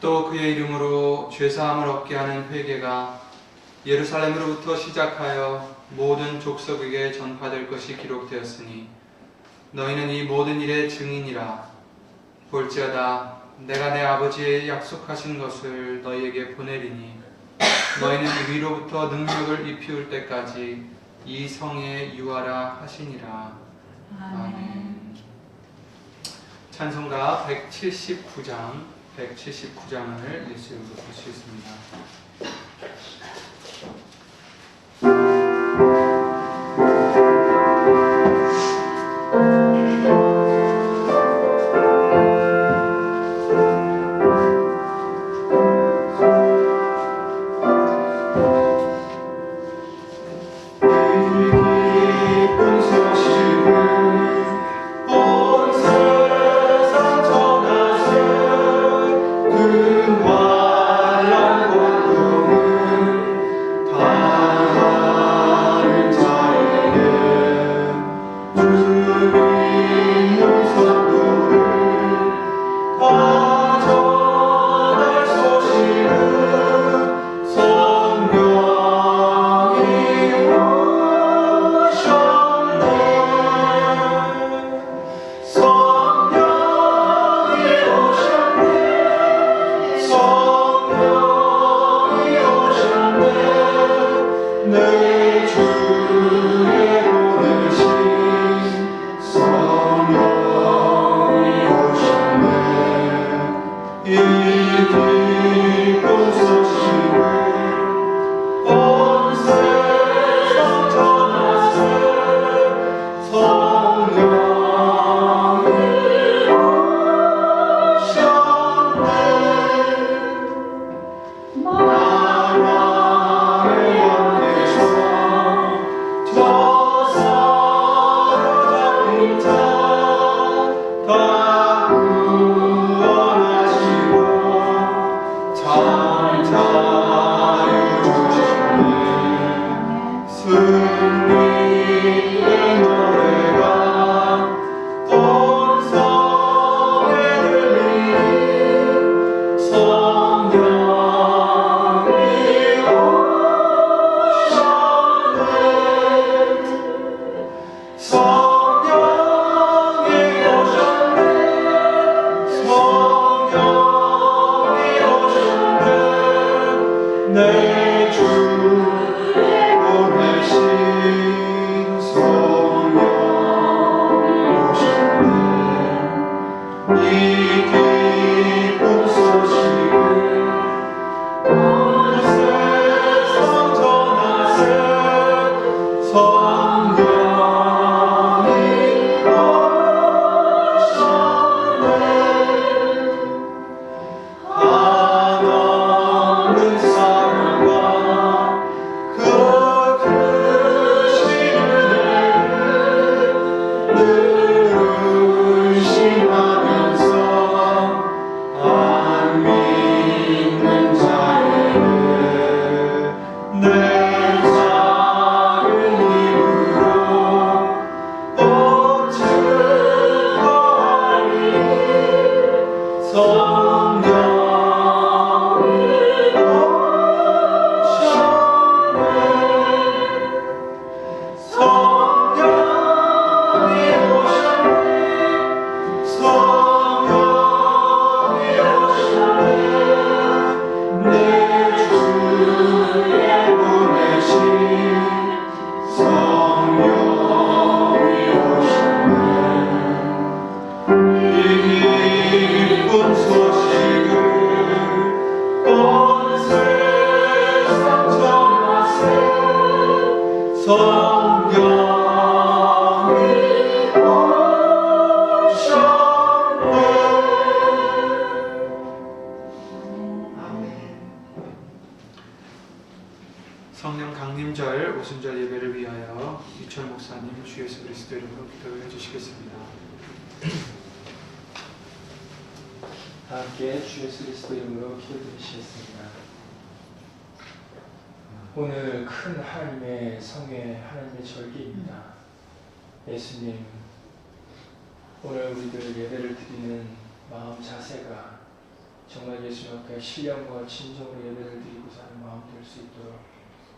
또 그의 이름으로 죄사함을 얻게 하는 회개가 예루살렘으로부터 시작하여 모든 족속에게 전파될 것이 기록되었으니 너희는 이 모든 일의 증인이라. 볼지어다 내가 내 아버지의 약속하신 것을 너희에게 보내리니 너희는 위로부터 능력을 입히울 때까지 이 성에 유하라 하시니라. 아멘. 찬송가 179장을 예수님으로 보시겠습니다. 성령 강림절 오순절 예배를 위하여 이철 목사님 주 예수 그리스도 이름으로 기도해 주시겠습니다. 다 함께 주 예수 그리스도 이름으로 기도드리시겠습니다. 오늘 큰 하나님의 성회, 하나님의 절기입니다. 예수님, 오늘 우리들 예배를 드리는 마음 자세가 정말 예수님 앞에 신령과 진정으로 예배를 드리고자 하는 마음 될 수 있도록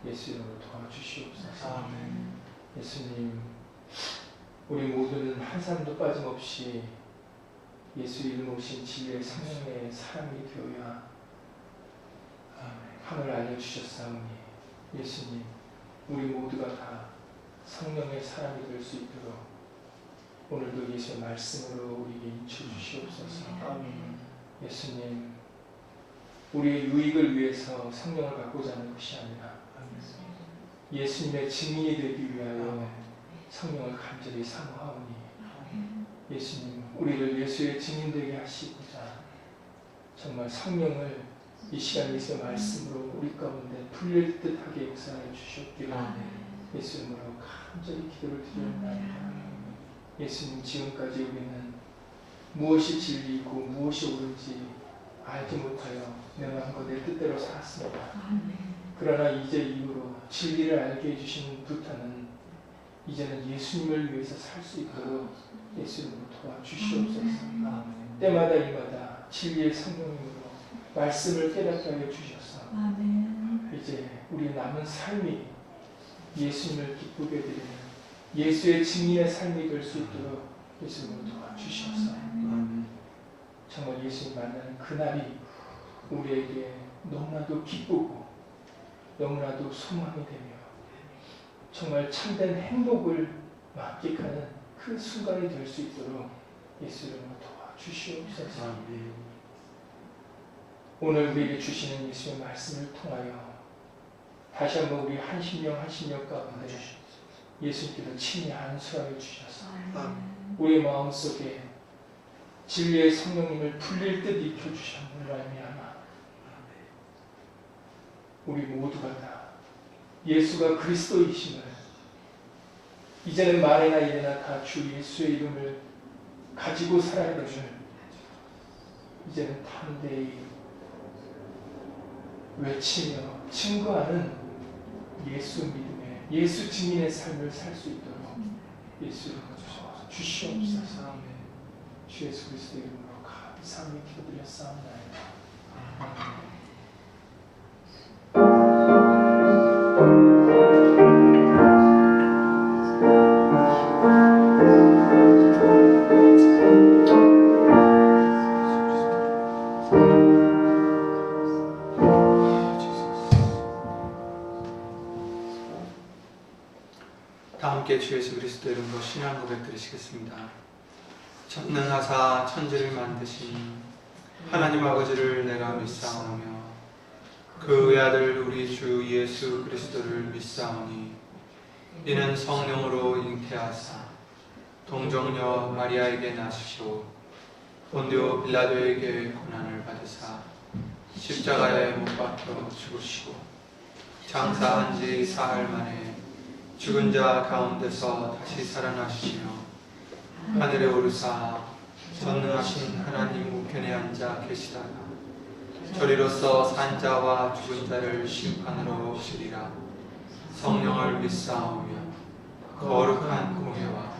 예수 이름으로 도와주시옵소서. 아멘. 예수님, 우리 모두는 한 사람도 빠짐없이 예수 이름 오신 진리의 성령의 사람이 되어야 함을 알려주셨사오니 예수님, 우리 모두가 다 성령의 사람이 될 수 있도록 오늘도 예수의 말씀으로 우리에게 인쳐주시옵소서. 아멘. 예수님, 우리의 유익을 위해서 성령을 갖고자 하는 것이 아니라 예수님의 증인이 되기 위하여 성령을 간절히 사모하오니 예수님, 우리를 예수의 증인 되게 하시고자 정말 성령을 이 시간 예수의 말씀으로 우리 가운데 풀릴 듯하게 역사해 주셨기를 예수 이름으로 간절히 기도를 드리옵나이다. 예수님, 지금까지 우리는 무엇이 진리이고 무엇이 옳은지 알지 못하여 내 마음과 내 뜻대로 살았습니다. 그러나 이제 이후로 진리를 알게 해주신 부타는 이제는 예수님을 위해서 살 수 있도록 예수 이름으로 도와주시옵소서. 때마다 이마다 진리의 성령님으로 말씀을 깨닫게 하여 주셔서 이제 우리 남은 삶이 예수님을 기쁘게 드리는 예수의 증인의 삶이 될 수 있도록 예수 이름으로 도와주시옵소서. 정말 예수님 만나는 그날이 우리에게 너무나도 기쁘고 너무나도 소망이 되며 정말 참된 행복을 만끽하는 그 순간이 될 수 있도록 예수 이름으로 도와주시옵소서. 오늘 우리에게 주시는 예수의 말씀을 통하여 다시 한번 우리 한 심령 한 심령 가운데 예수님께서 친히 안수하여 주셔서 우리의 마음속에 진리의 성령님을 풀릴 듯 익혀주셨음을 말미암아 우리 모두가 다 예수가 그리스도이심을 이제는 말이나 이래나 다 주 예수의 이름을 가지고 살아야 됨을 이제는 담대히 외치며 증거하는 예수 믿음의 예수 증인의 삶을 살 수 있도록 예수 이름으로 주시옵소서. 주 예수 그리스도 이름으로 감사하며 기도드렸사옵나이다. 다 함께 주 예수 그리스도 이름으로 신앙 고백 드리시겠습니다. 전능하사 천지를 만드신 하나님 아버지를 내가 믿사오며 그 외아들 우리 주 예수 그리스도를 믿사오니 이는 성령으로 잉태하사 동정녀 마리아에게 나시고 본디오 빌라도에게 고난을 받으사 십자가에 못 박혀 죽으시고 장사한 지 사흘 만에 죽은 자 가운데서 다시 살아나시며 하늘에 오르사 전능하신 하나님 우편에 앉아 계시다가 저리로서 산 자와 죽은 자를 심판하러 오시리라. 성령을 믿사오며 거룩한 공회와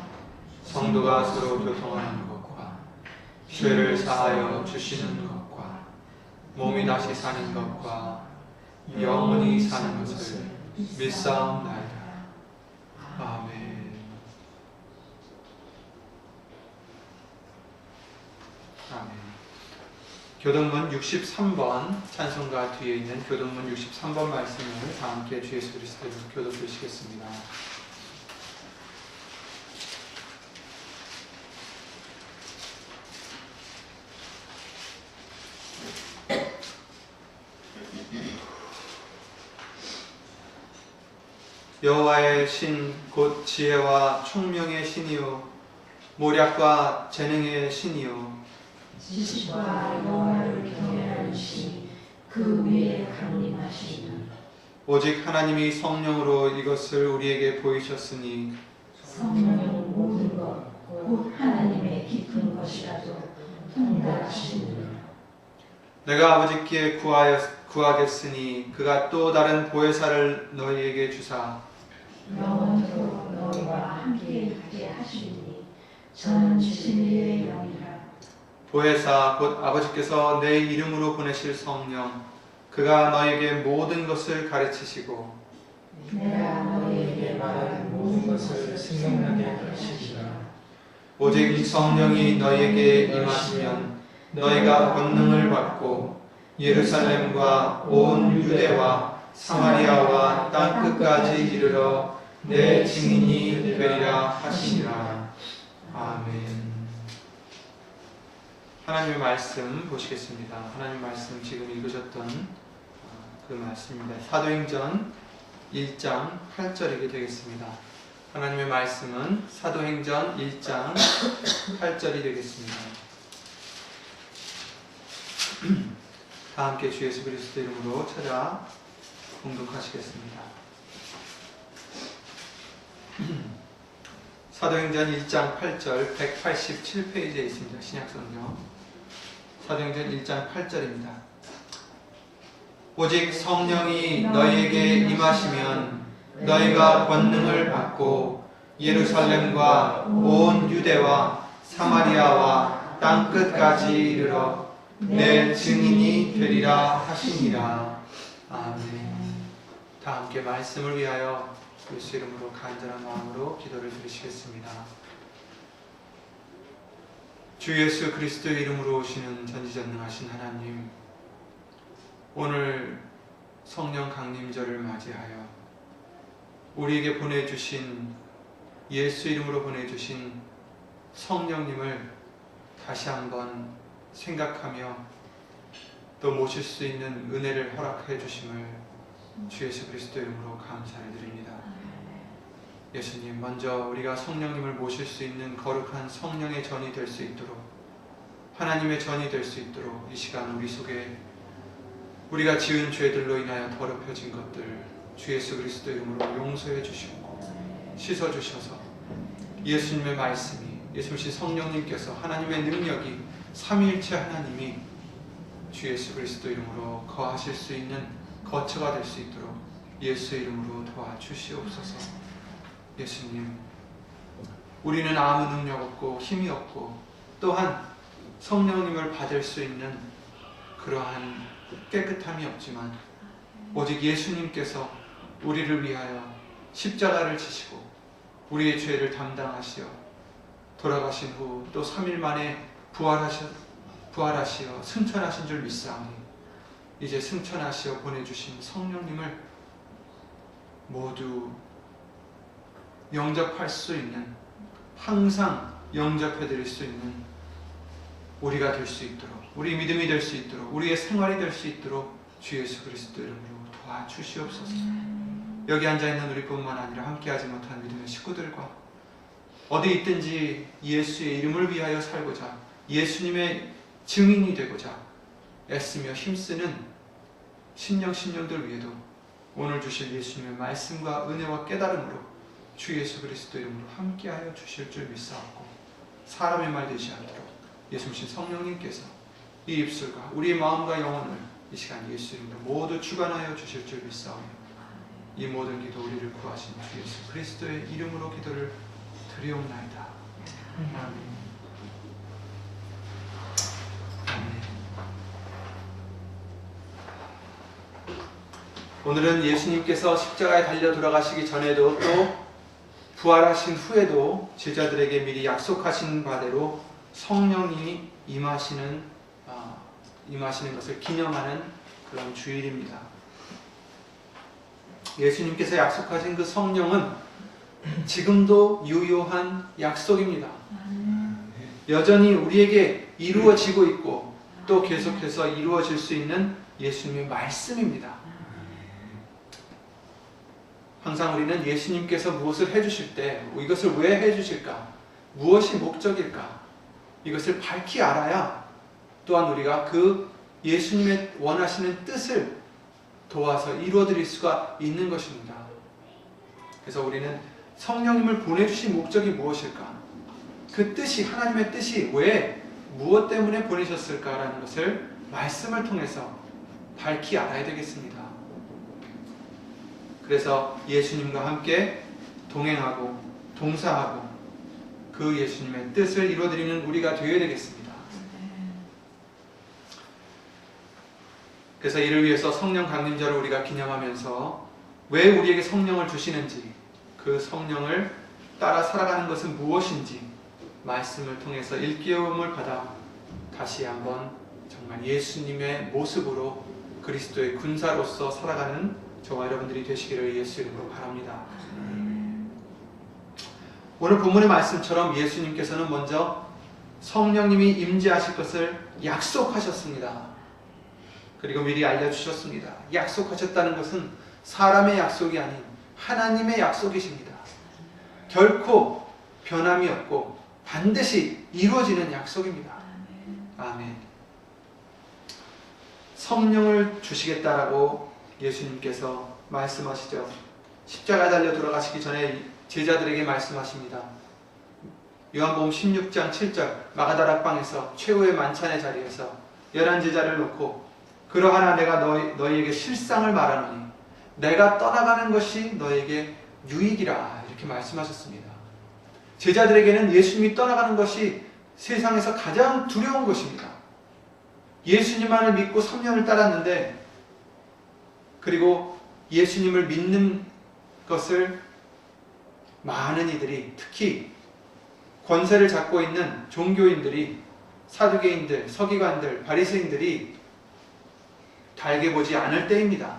성도가 서로 교통하는 것과 죄를 사하여 주시는 것과 몸이 다시 사는 것과 영원히 사는 것을 믿사옵나이다. 아멘. 아멘. 교동문 63번 찬송가 뒤에 있는 교동문 63번 말씀을 다 함께 주 예수 그리스도로 교독하시겠습니다. 여호와의 신 곧 지혜와 총명의 신이요 모략과 재능의 신이요 지식과 영화를 경외하는 신, 그 위에 강림하시는 오직 하나님이 성령으로 이것을 우리에게 보이셨으니 성령은 모든 것, 곧 하나님의 깊은 것이라도 통달하시느니라. 내가 아버지께 구하겠으니 그가 또 다른 보혜사를 너희에게 주사 영원토록 너희와 함께 있게 하시니 저는 진리의 영이라. 보혜사 곧 아버지께서 내 이름으로 보내실 성령 그가 너에게 모든 것을 가르치시고 내가 너희에게 말하는 모든 것을 생각나게 하시리라. 오직 이 성령이 너희에게 임하시면 너희가 권능을 받고 예루살렘과 온 유대와 사마리아와 땅 끝까지 이르러 내 증인이 되리라 하시니라. 아멘. 하나님의 말씀 보시겠습니다. 하나님의 말씀 지금 읽으셨던 그 말씀입니다. 사도행전 1장 8절이게 되겠습니다. 하나님의 말씀은 사도행전 1장 8절이 되겠습니다. 다 함께 주 예수 그리스도 이름으로 찾아 봉독하시겠습니다. 사도행전 1장 8절 187페이지에 있습니다. 신약성경 사도행전 1장 8절입니다. 오직 성령이 너희에게 임하시면 너희가 권능을 받고 예루살렘과 온 유대와 사마리아와 땅 끝까지 이르러 내 증인이 되리라 하시니라. 아멘. 다 함께 말씀을 위하여 예수 이름으로 간절한 마음으로 기도를 드리시겠습니다. 주 예수 그리스도의 이름으로 오시는 전지전능하신 하나님, 오늘 성령 강림절을 맞이하여 우리에게 보내주신 예수 이름으로 보내주신 성령님을 다시 한번 생각하며 또 모실 수 있는 은혜를 허락해 주심을 주 예수 그리스도 이름으로 감사를 드립니다. 예수님, 먼저 우리가 성령님을 모실 수 있는 거룩한 성령의 전이 될 수 있도록, 하나님의 전이 될 수 있도록 이 시간 우리 속에 우리가 지은 죄들로 인하여 더럽혀진 것들 주 예수 그리스도 이름으로 용서해 주시고 씻어 주셔서 예수님의 말씀이, 예수님 성령님께서, 하나님의 능력이, 삼위일체 하나님이 주 예수 그리스도 이름으로 거하실 수 있는 거처가 될 수 있도록 예수의 이름으로 도와주시옵소서. 예수님, 우리는 아무 능력 없고 힘이 없고 또한 성령님을 받을 수 있는 그러한 깨끗함이 없지만 오직 예수님께서 우리를 위하여 십자가를 지시고 우리의 죄를 담당하시어 돌아가신 후 또 3일 만에 부활하시어 승천하신 줄 믿사오니 이제 승천하시어 보내주신 성령님을 모두 영접할 수 있는, 항상 영접해드릴 수 있는 우리가 될 수 있도록, 우리 믿음이 될 수 있도록, 우리의 생활이 될 수 있도록 주 예수 그리스도 이름으로 도와주시옵소서. 여기 앉아있는 우리뿐만 아니라 함께하지 못한 믿음의 식구들과 어디 있든지 예수의 이름을 위하여 살고자, 예수님의 증인이 되고자 애쓰며 힘쓰는 신령들 위에도 오늘 주실 예수님의 말씀과 은혜와 깨달음으로 주 예수 그리스도 이름으로 함께하여 주실 줄 믿사옵고, 사람의 말 되지 않도록 예수님 성령님께서 이 입술과 우리의 마음과 영혼을 이 시간 예수 이름으로 모두 주관하여 주실 줄 믿사오며 이 모든 기도 우리를 구하신 주 예수 그리스도의 이름으로 기도를 드리옵나이다. 아멘. 오늘은 예수님께서 십자가에 달려 돌아가시기 전에도 또 부활하신 후에도 제자들에게 미리 약속하신 바대로 성령이 임하시는 것을 기념하는 그런 주일입니다. 예수님께서 약속하신 그 성령은 지금도 유효한 약속입니다. 여전히 우리에게 이루어지고 있고 또 계속해서 이루어질 수 있는 예수님의 말씀입니다. 항상 우리는 예수님께서 무엇을 해주실 때 이것을 왜 해주실까? 무엇이 목적일까? 이것을 밝히 알아야 또한 우리가 그 예수님의 원하시는 뜻을 도와서 이루어드릴 수가 있는 것입니다. 그래서 우리는 성령님을 보내주신 목적이 무엇일까? 그 뜻이, 하나님의 뜻이 왜, 무엇 때문에 보내셨을까라는 것을 말씀을 통해서 밝히 알아야 되겠습니다. 그래서 예수님과 함께 동행하고 동사하고 그 예수님의 뜻을 이루어드리는 우리가 되어야 되겠습니다. 그래서 이를 위해서 성령 강림절을 우리가 기념하면서 왜 우리에게 성령을 주시는지, 그 성령을 따라 살아가는 것은 무엇인지 말씀을 통해서 일깨움을 받아 다시 한번 정말 예수님의 모습으로 그리스도의 군사로서 살아가는 저와 여러분들이 되시기를 예수 이름으로 바랍니다. 오늘 본문의 말씀처럼 예수님께서는 먼저 성령님이 임재하실 것을 약속하셨습니다. 그리고 미리 알려주셨습니다. 약속하셨다는 것은 사람의 약속이 아닌 하나님의 약속이십니다. 결코 변함이 없고 반드시 이루어지는 약속입니다. 아멘. 성령을 주시겠다라고 예수님께서 말씀하시죠. 십자가 달려 돌아가시기 전에 제자들에게 말씀하십니다. 요한복음 16장 7절 마가다락방에서 최후의 만찬의 자리에서 11제자를 놓고 그러하나 내가 너희에게 실상을 말하노니 내가 떠나가는 것이 너희에게 유익이라 이렇게 말씀하셨습니다. 제자들에게는 예수님이 떠나가는 것이 세상에서 가장 두려운 것입니다. 예수님만을 믿고 3년을 따랐는데, 그리고 예수님을 믿는 것을 많은 이들이, 특히 권세를 잡고 있는 종교인들이, 사두개인들, 서기관들, 바리새인들이 달게 보지 않을 때입니다.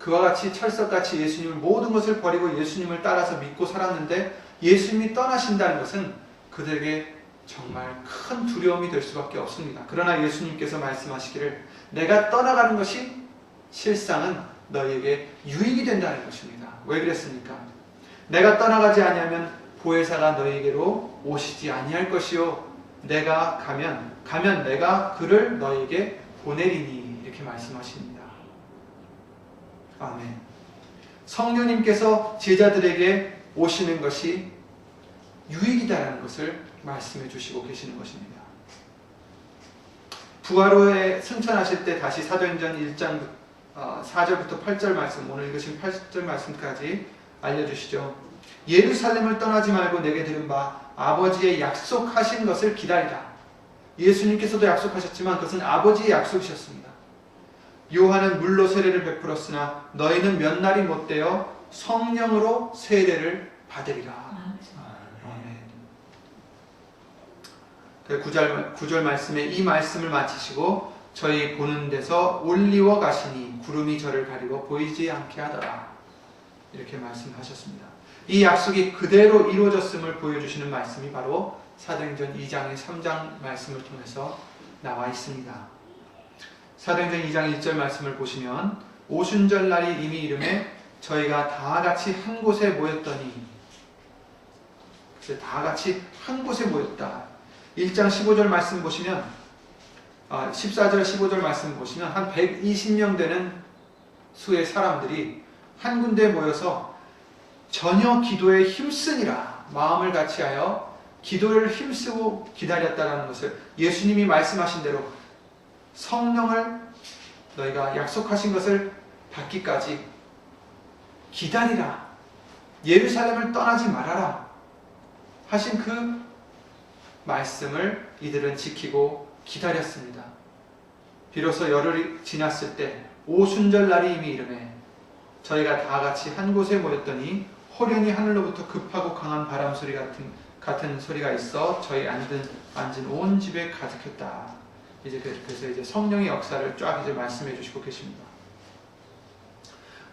그와 같이 철석같이 예수님을 모든 것을 버리고 예수님을 따라서 믿고 살았는데 예수님이 떠나신다는 것은 그들에게 정말 큰 두려움이 될 수밖에 없습니다. 그러나 예수님께서 말씀하시기를 내가 떠나가는 것이 실상은 너희에게 유익이 된다는 것입니다. 왜 그랬습니까? 내가 떠나가지 아니하면 보혜사가 너희에게로 오시지 아니할 것이요 내가 가면 내가 그를 너희에게 보내리니 이렇게 말씀하십니다. 아멘. 성령님께서 제자들에게 오시는 것이 유익이다라는 것을 말씀해 주시고 계시는 것입니다. 부활 후에 승천하실 때 다시 사도행전 1장 4절부터 8절 말씀, 오늘 읽으신 8절 말씀까지 알려주시죠. 예루살렘을 떠나지 말고 내게 들은 바 아버지의 약속하신 것을 기다리라. 예수님께서도 약속하셨지만 그것은 아버지의 약속이셨습니다. 요한은 물로 세례를 베풀었으나 너희는 몇 날이 못되어 성령으로 세례를 받으리라. 아멘. 9절 말씀에 이 말씀을 마치시고 저희 보는 데서 올리워 가시니 구름이 저를 가리고 보이지 않게 하더라. 이렇게 말씀하셨습니다. 이 약속이 그대로 이루어졌음을 보여주시는 말씀이 바로 사도행전 2장의 3장 말씀을 통해서 나와 있습니다. 사도행전 2장 1절 말씀을 보시면 오순절날이 이미 이름에 저희가 다 같이 한 곳에 모였더니, 다 같이 한 곳에 모였다. 1장 15절 말씀 보시면 14절 15절 말씀 보시면 한 120명 되는 수의 사람들이 한 군데에 모여서 전혀 기도에 힘쓰니라 마음을 같이하여 기도를 힘쓰고 기다렸다는 것을, 예수님이 말씀하신 대로 성령을 너희가 약속하신 것을 받기까지 기다리라, 예루살렘을 떠나지 말아라 하신 그 말씀을 이들은 지키고 기다렸습니다. 비로소 열흘이 지났을 때 오순절날이 이미 이르매 저희가 다 같이 한 곳에 모였더니 호련히 하늘로부터 급하고 강한 바람 소리 같은 소리가 있어 저희 앉은 온 집에 가득했다. 그래서 이제 성령의 역사를 쫙 이제 말씀해 주시고 계십니다.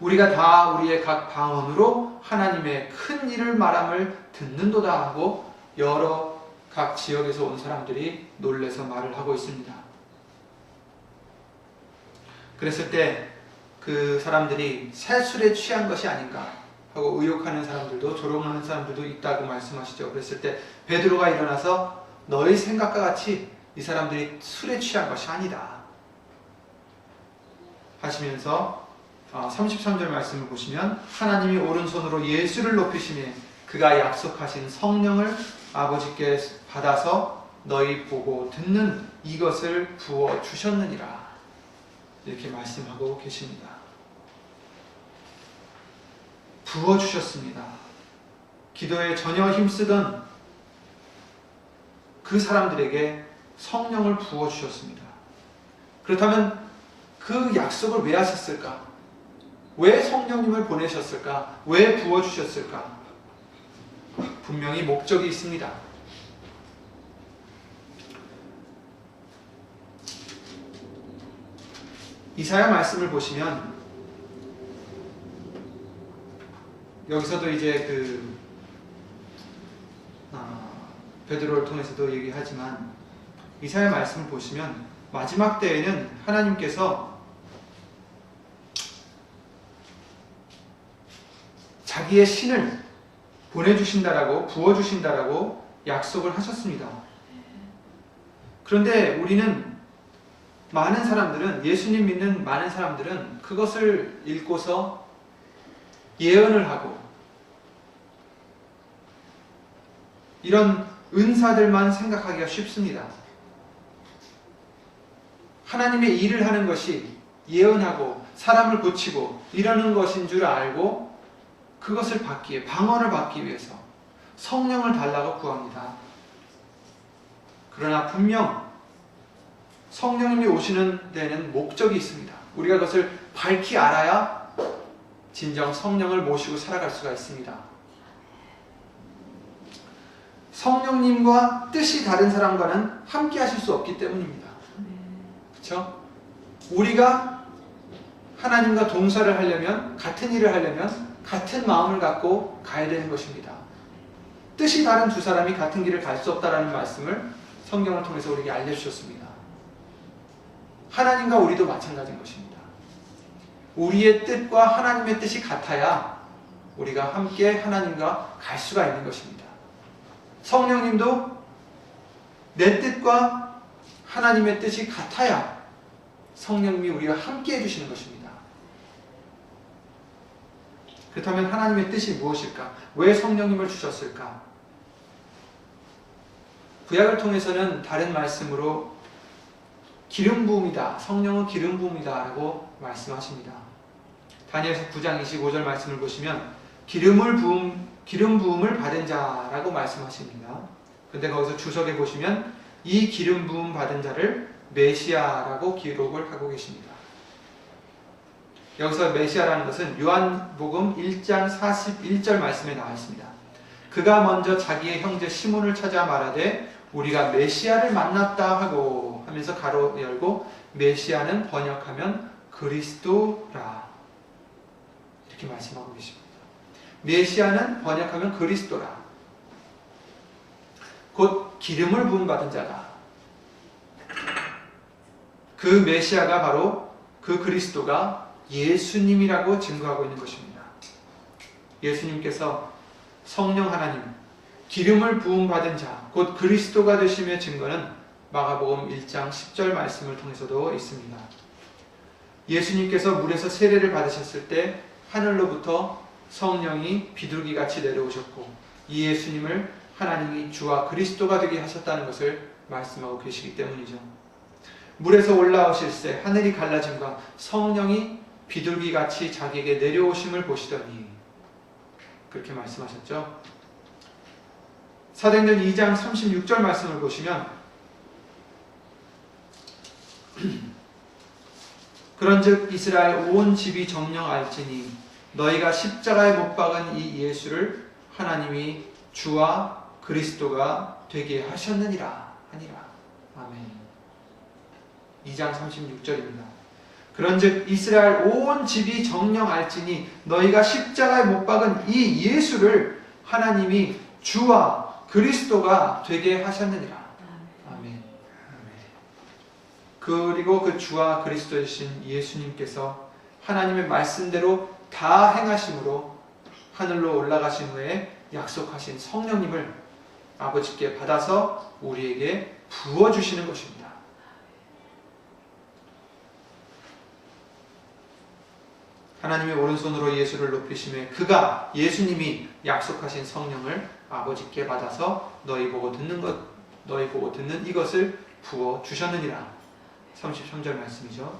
우리가 다 우리의 각 방언으로 하나님의 큰 일을 말함을 듣는도다 하고 여러 각 지역에서 온 사람들이 놀래서 말을 하고 있습니다. 그랬을 때 그 사람들이 새 술에 취한 것이 아닌가 하고 의혹하는 사람들도, 조롱하는 사람들도 있다고 말씀하시죠. 그랬을 때 베드로가 일어나서 너희 생각과 같이 이 사람들이 술에 취한 것이 아니다 하시면서 33절 말씀을 보시면 하나님이 오른손으로 예수를 높이시며 그가 약속하신 성령을 아버지께 받아서 너희 보고 듣는 이것을 부어 주셨느니라 이렇게 말씀하고 계십니다. 부어 주셨습니다. 기도에 전혀 힘쓰던 그 사람들에게 성령을 부어 주셨습니다. 그렇다면 그 약속을 왜 하셨을까? 왜 성령님을 보내셨을까? 왜 부어주셨을까? 분명히 목적이 있습니다. 이사야 말씀을 보시면 여기서도 이제 베드로를 통해서도 얘기하지만 이사야 말씀을 보시면 마지막 때에는 하나님께서 자기의 신을 보내주신다라고 부어주신다라고 약속을 하셨습니다. 그런데 우리는 많은 사람들은 예수님 믿는 많은 사람들은 그것을 읽고서 예언을 하고 이런 은사들만 생각하기가 쉽습니다. 하나님의 일을 하는 것이 예언하고 사람을 고치고 이러는 것인 줄 알고 그것을 받기 위해 방언을 받기 위해서 성령을 달라고 구합니다. 그러나 분명 성령님이 오시는 데는 목적이 있습니다. 우리가 그것을 밝히 알아야 진정 성령을 모시고 살아갈 수가 있습니다. 성령님과 뜻이 다른 사람과는 함께 하실 수 없기 때문입니다. 그렇죠? 우리가 하나님과 동사를 하려면, 같은 일을 하려면 같은 마음을 갖고 가야 되는 것입니다. 뜻이 다른 두 사람이 같은 길을 갈 수 없다라는 말씀을 성경을 통해서 우리에게 알려주셨습니다. 하나님과 우리도 마찬가지인 것입니다. 우리의 뜻과 하나님의 뜻이 같아야 우리가 함께 하나님과 갈 수가 있는 것입니다. 성령님도 내 뜻과 하나님의 뜻이 같아야 성령님이 우리와 함께 해주시는 것입니다. 그렇다면 하나님의 뜻이 무엇일까? 왜 성령님을 주셨을까? 구약을 통해서는 다른 말씀으로 기름 부음이다. 성령은 기름 부음이다 라고 말씀하십니다. 다니엘서 9장 25절 말씀을 보시면 기름 부음을 받은 자라고 말씀하십니다. 근데 거기서 주석에 보시면 이 기름 부음 받은 자를 메시아라고 기록을 하고 계십니다. 여기서 메시아라는 것은 요한복음 1장 41절 말씀에 나와 있습니다. 그가 먼저 자기의 형제 시몬을 찾아 말하되 우리가 메시아를 만났다 하고 하면서 가로 열고 메시아는 번역하면 그리스도라 이렇게 말씀하고 계십니다. 메시아는 번역하면 그리스도라 곧 기름을 부음 받은 자다. 그 메시아가 바로 그 그리스도가 예수님이라고 증거하고 있는 것입니다. 예수님께서 성령 하나님, 기름을 부음받은 자, 곧 그리스도가 되심의 증거는 마가복음 1장 10절 말씀을 통해서도 있습니다. 예수님께서 물에서 세례를 받으셨을 때 하늘로부터 성령이 비둘기같이 내려오셨고 이 예수님을 하나님이 주와 그리스도가 되게 하셨다는 것을 말씀하고 계시기 때문이죠. 물에서 올라오실 때 하늘이 갈라짐과 성령이 비둘기같이 자기에게 내려오심을 보시더니 그렇게 말씀하셨죠. 사도행전 2장 36절 말씀을 보시면 그런즉 이스라엘 온 집이 정녕 알지니 너희가 십자가에 못 박은 이 예수를 하나님이 주와 그리스도가 되게 하셨느니라 하니라. 아멘. 2장 36절입니다. 그런즉 이스라엘 온 집이 정녕 알지니 너희가 십자가에 못 박은 이 예수를 하나님이 주와 그리스도가 되게 하셨느니라. 아멘. 그리고 그 주와 그리스도이신 예수님께서 하나님의 말씀대로 다 행하심으로 하늘로 올라가신 후에 약속하신 성령님을 아버지께 받아서 우리에게 부어주시는 것입니다. 하나님의 오른손으로 예수를 높이심에 그가 예수님이 약속하신 성령을 아버지께 받아서 너희 보고 듣는 이것을 부어 주셨느니라. 33절 말씀이죠.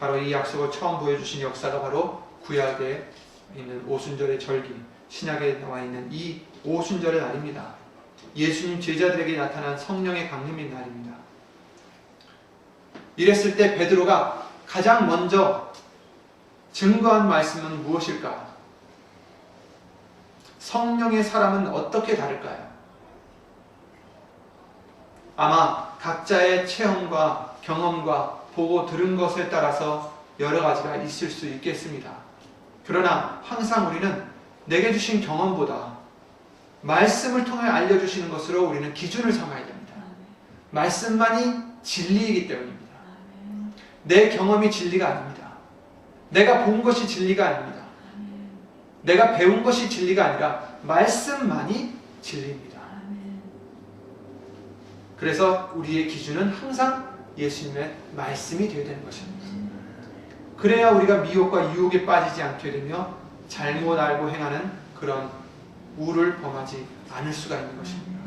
바로 이 약속을 처음 보여주신 역사가 바로 구약에 있는 오순절의 절기, 신약에 나와 있는 이 오순절의 날입니다. 예수님 제자들에게 나타난 성령의 강림의 날입니다. 이랬을 때 베드로가 가장 먼저 증거한 말씀은 무엇일까? 성령의 사람은 어떻게 다를까요? 아마 각자의 체험과 경험과 보고 들은 것에 따라서 여러 가지가 있을 수 있겠습니다. 그러나 항상 우리는 내게 주신 경험보다 말씀을 통해 알려주시는 것으로 우리는 기준을 삼아야 됩니다. 말씀만이 진리이기 때문입니다. 내 경험이 진리가 아닙니다. 내가 본 것이 진리가 아닙니다. 내가 배운 것이 진리가 아니라 말씀만이 진리입니다. 그래서 우리의 기준은 항상 예수님의 말씀이 되어야 되는 것입니다. 그래야 우리가 미혹과 유혹에 빠지지 않게 되며 잘못 알고 행하는 그런 우를 범하지 않을 수가 있는 것입니다.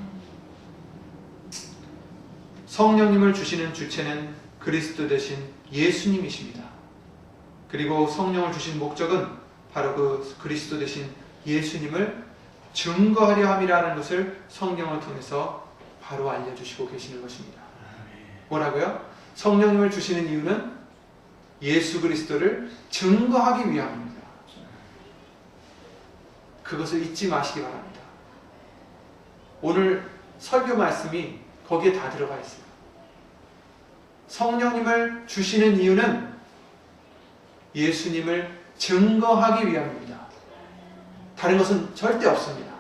성령님을 주시는 주체는 그리스도 되신 예수님이십니다. 그리고 성령을 주신 목적은 바로 그 그리스도 되신 예수님을 증거하려 함이라는 것을 성령을 통해서 바로 알려주시고 계시는 것입니다. 뭐라고요? 성령님을 주시는 이유는 예수 그리스도를 증거하기 위함입니다. 그것을 잊지 마시기 바랍니다. 오늘 설교 말씀이 거기에 다 들어가 있어요. 성령님을 주시는 이유는 예수님을 증거하기 위함입니다. 다른 것은 절대 없습니다.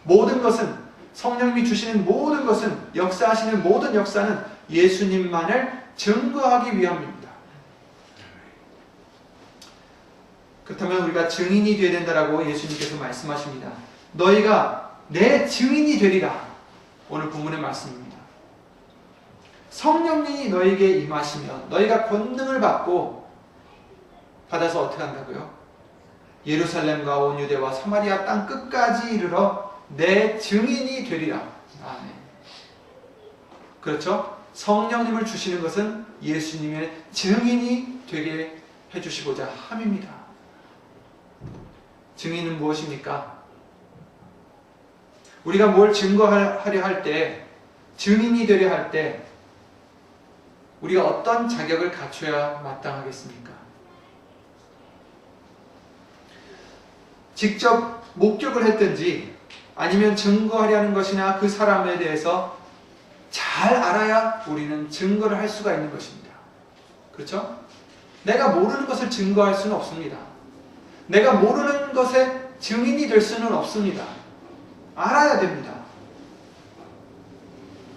모든 것은 성령님이 주시는 모든 것은 역사하시는 모든 역사는 예수님만을 증거하기 위함입니다. 그렇다면 우리가 증인이 되어야 된다라고 예수님께서 말씀하십니다. 너희가 내 증인이 되리라. 오늘 본문의 말씀입니다. 성령님이 너희에게 임하시면 너희가 권능을 받아서 어떻게 한다고요? 예루살렘과 온 유대와 사마리아 땅 끝까지 이르러 내 증인이 되리라. 아멘. 그렇죠? 성령님을 주시는 것은 예수님의 증인이 되게 해주시고자 함입니다. 증인은 무엇입니까? 우리가 뭘 증거하려 할 때, 증인이 되려 할 때 우리가 어떤 자격을 갖춰야 마땅하겠습니까? 직접 목격을 했든지 아니면 증거하려는 것이나 그 사람에 대해서 잘 알아야 우리는 증거를 할 수가 있는 것입니다. 그렇죠? 내가 모르는 것을 증거할 수는 없습니다. 내가 모르는 것에 증인이 될 수는 없습니다. 알아야 됩니다.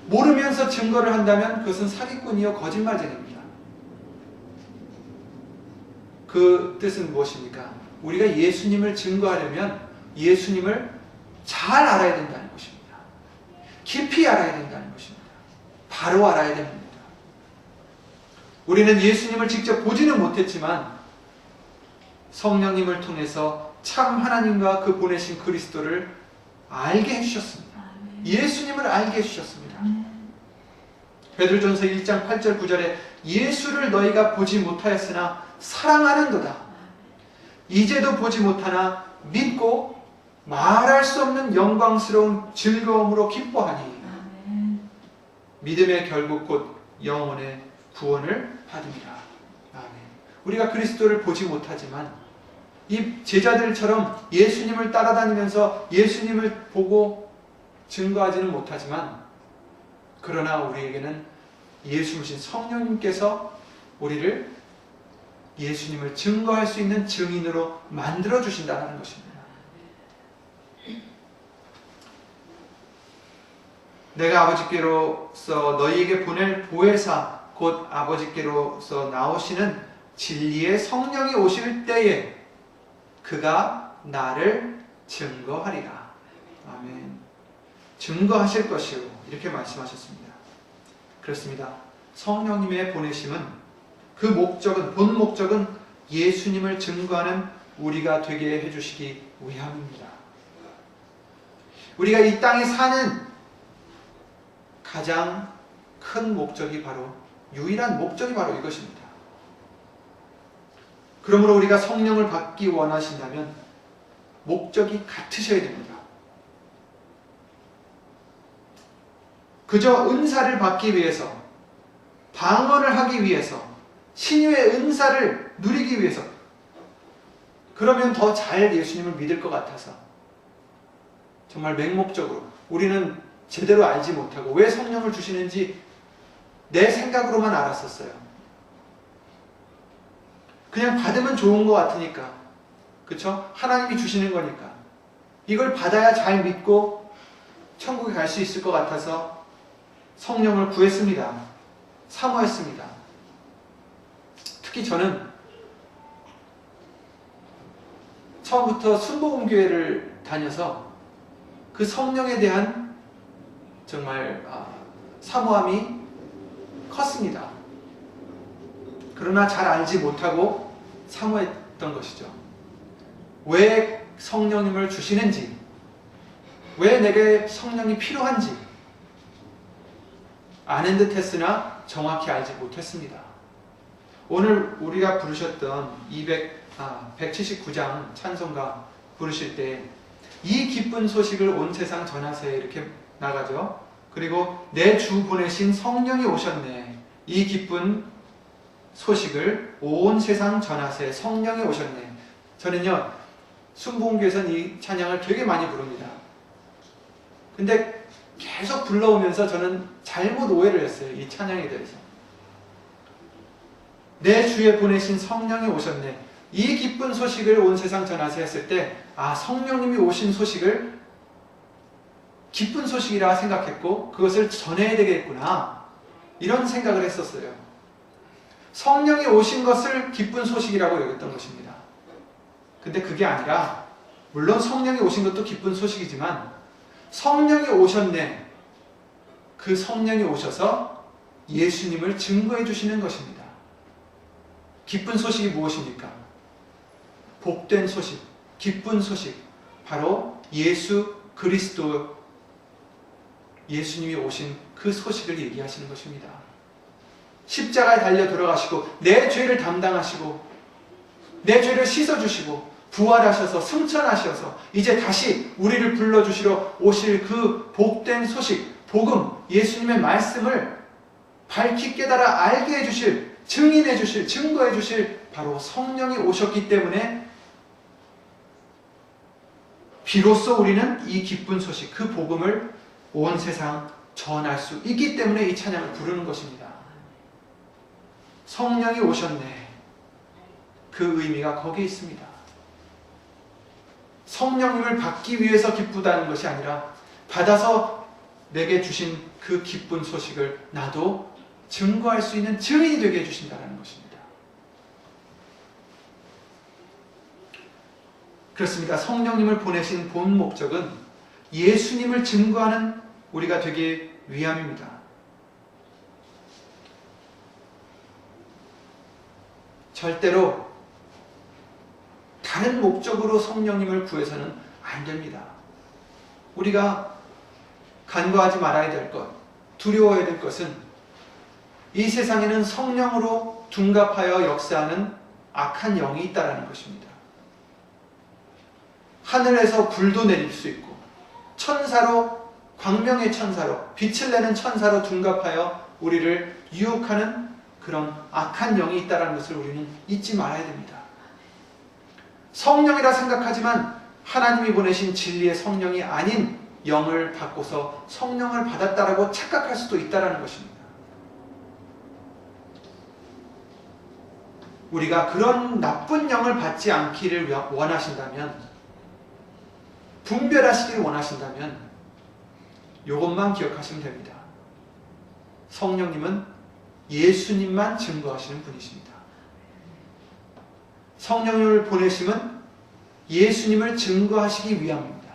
모르면서 증거를 한다면 그것은 사기꾼이요 거짓말쟁입니다. 그 뜻은 무엇입니까? 우리가 예수님을 증거하려면 예수님을 잘 알아야 된다는 것입니다. 깊이 알아야 된다는 것입니다. 바로 알아야 됩니다. 우리는 예수님을 직접 보지는 못했지만 성령님을 통해서 참 하나님과 그 보내신 그리스도를 알게 해주셨습니다. 예수님을 알게 해주셨습니다. 베드로전서 1장 8절 9절에 예수를 너희가 보지 못하였으나 사랑하는도다. 이제도 보지 못하나 믿고 말할 수 없는 영광스러운 즐거움으로 기뻐하니 믿음의 결국 곧 영혼의 구원을 받으리라. 아멘. 우리가 그리스도를 보지 못하지만 이 제자들처럼 예수님을 따라다니면서 예수님을 보고 증거하지는 못하지만 그러나 우리에게는 예수이신 성령님께서 우리를 예수님을 증거할 수 있는 증인으로 만들어 주신다는 것입니다. 내가 아버지께로서 너희에게 보낼 보혜사 곧 아버지께로서 나오시는 진리의 성령이 오실 때에 그가 나를 증거하리라. 아멘. 증거하실 것이요 이렇게 말씀하셨습니다. 그렇습니다. 성령님의 보내심은 그 목적은 본 목적은 예수님을 증거하는 우리가 되게 해주시기 위함입니다. 우리가 이 땅에 사는 가장 큰 목적이 바로 유일한 목적이 바로 이것입니다. 그러므로 우리가 성령을 받기 원하신다면 목적이 같으셔야 됩니다. 그저 은사를 받기 위해서 방언을 하기 위해서, 신유의 은사를 누리기 위해서, 그러면 더 잘 예수님을 믿을 것 같아서 정말 맹목적으로 우리는 제대로 알지 못하고 왜 성령을 주시는지 내 생각으로만 알았었어요. 그냥 받으면 좋은 것 같으니까, 그쵸? 하나님이 주시는 거니까 이걸 받아야 잘 믿고 천국에 갈 수 있을 것 같아서 성령을 구했습니다. 사모했습니다. 특히 저는 처음부터 순복음교회를 다녀서 그 성령에 대한 정말 사모함이 컸습니다. 그러나 잘 알지 못하고 사모했던 것이죠. 왜 성령님을 주시는지, 왜 내게 성령이 필요한지 아는 듯 했으나 정확히 알지 못했습니다. 오늘 우리가 부르셨던 179장 찬송가 부르실 때 이 기쁜 소식을 온 세상 전하세 이렇게 나가죠. 그리고 내 주 보내신 성령이 오셨네. 이 기쁜 소식을 온 세상 전하세. 성령이 오셨네. 저는요, 순복음교회에서는 이 찬양을 되게 많이 부릅니다. 근데 계속 불러오면서 저는 잘못 오해를 했어요. 이 찬양에 대해서. 내 주에 보내신 성령이 오셨네. 이 기쁜 소식을 온 세상 전하세 했을 때, 성령님이 오신 소식을 기쁜 소식이라 생각했고 그것을 전해야 되겠구나, 이런 생각을 했었어요. 성령이 오신 것을 기쁜 소식이라고 여겼던 것입니다. 근데 그게 아니라, 물론 성령이 오신 것도 기쁜 소식이지만 성령이 오셨네, 그 성령이 오셔서 예수님을 증거해 주시는 것입니다. 기쁜 소식이 무엇입니까? 복된 소식, 기쁜 소식, 바로 예수 그리스도, 예수님이 오신 그 소식을 얘기하시는 것입니다. 십자가에 달려 돌아가시고 내 죄를 담당하시고 내 죄를 씻어주시고 부활하셔서 승천하셔서 이제 다시 우리를 불러주시러 오실 그 복된 소식, 복음, 예수님의 말씀을 밝히 깨달아 알게 해주실, 증인해 주실, 증거해 주실 바로 성령이 오셨기 때문에 비로소 우리는 이 기쁜 소식, 그 복음을 온 세상 전할 수 있기 때문에 이 찬양을 부르는 것입니다. 성령이 오셨네, 그 의미가 거기에 있습니다. 성령님을 받기 위해서 기쁘다는 것이 아니라 받아서 내게 주신 그 기쁜 소식을 나도 증거할 수 있는 증인이 되게 해주신다는 것입니다. 그렇습니다. 성령님을 보내신 본 목적은 예수님을 증거하는 우리가 되기 위함입니다. 절대로 다른 목적으로 성령님을 구해서는 안 됩니다. 우리가 간과하지 말아야 될 것, 두려워해야 될 것은 이 세상에는 성령으로 둔갑하여 역사하는 악한 영이 있다는 것입니다. 하늘에서 불도 내릴 수 있고 천사로, 광명의 천사로, 빛을 내는 천사로 둔갑하여 우리를 유혹하는 그런 악한 영이 있다는 것을 우리는 잊지 말아야 됩니다. 성령이라 생각하지만 하나님이 보내신 진리의 성령이 아닌 영을 받고서 성령을 받았다라고 착각할 수도 있다는 것입니다. 우리가 그런 나쁜 영을 받지 않기를 원하신다면, 분별하시기를 원하신다면 이것만 기억하시면 됩니다. 성령님은 예수님만 증거하시는 분이십니다. 성령님을 보내심은 예수님을 증거하시기 위함입니다.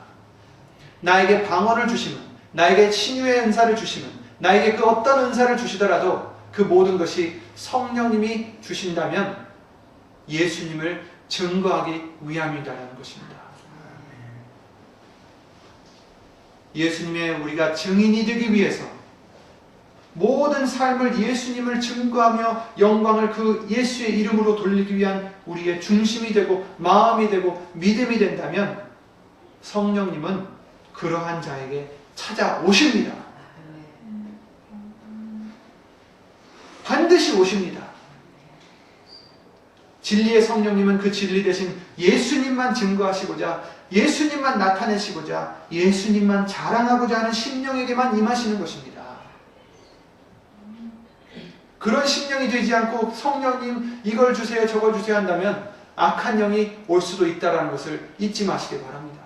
나에게 방언을 주시면, 나에게 치유의 은사를 주시면, 나에게 그 어떤 은사를 주시더라도 그 모든 것이 성령님이 주신다면 예수님을 증거하기 위함이라는 것입니다. 예수님의 우리가 증인이 되기 위해서 모든 삶을 예수님을 증거하며 영광을 그 예수의 이름으로 돌리기 위한 우리의 중심이 되고 마음이 되고 믿음이 된다면 성령님은 그러한 자에게 찾아오십니다. 반드시 오십니다. 진리의 성령님은 그 진리 대신 예수님만 증거하시고자, 예수님만 나타내시고자, 예수님만 자랑하고자 하는 심령에게만 임하시는 것입니다. 그런 심령이 되지 않고 성령님 이걸 주세요 저걸 주세요 한다면 악한 영이 올 수도 있다는 것을 잊지 마시기 바랍니다.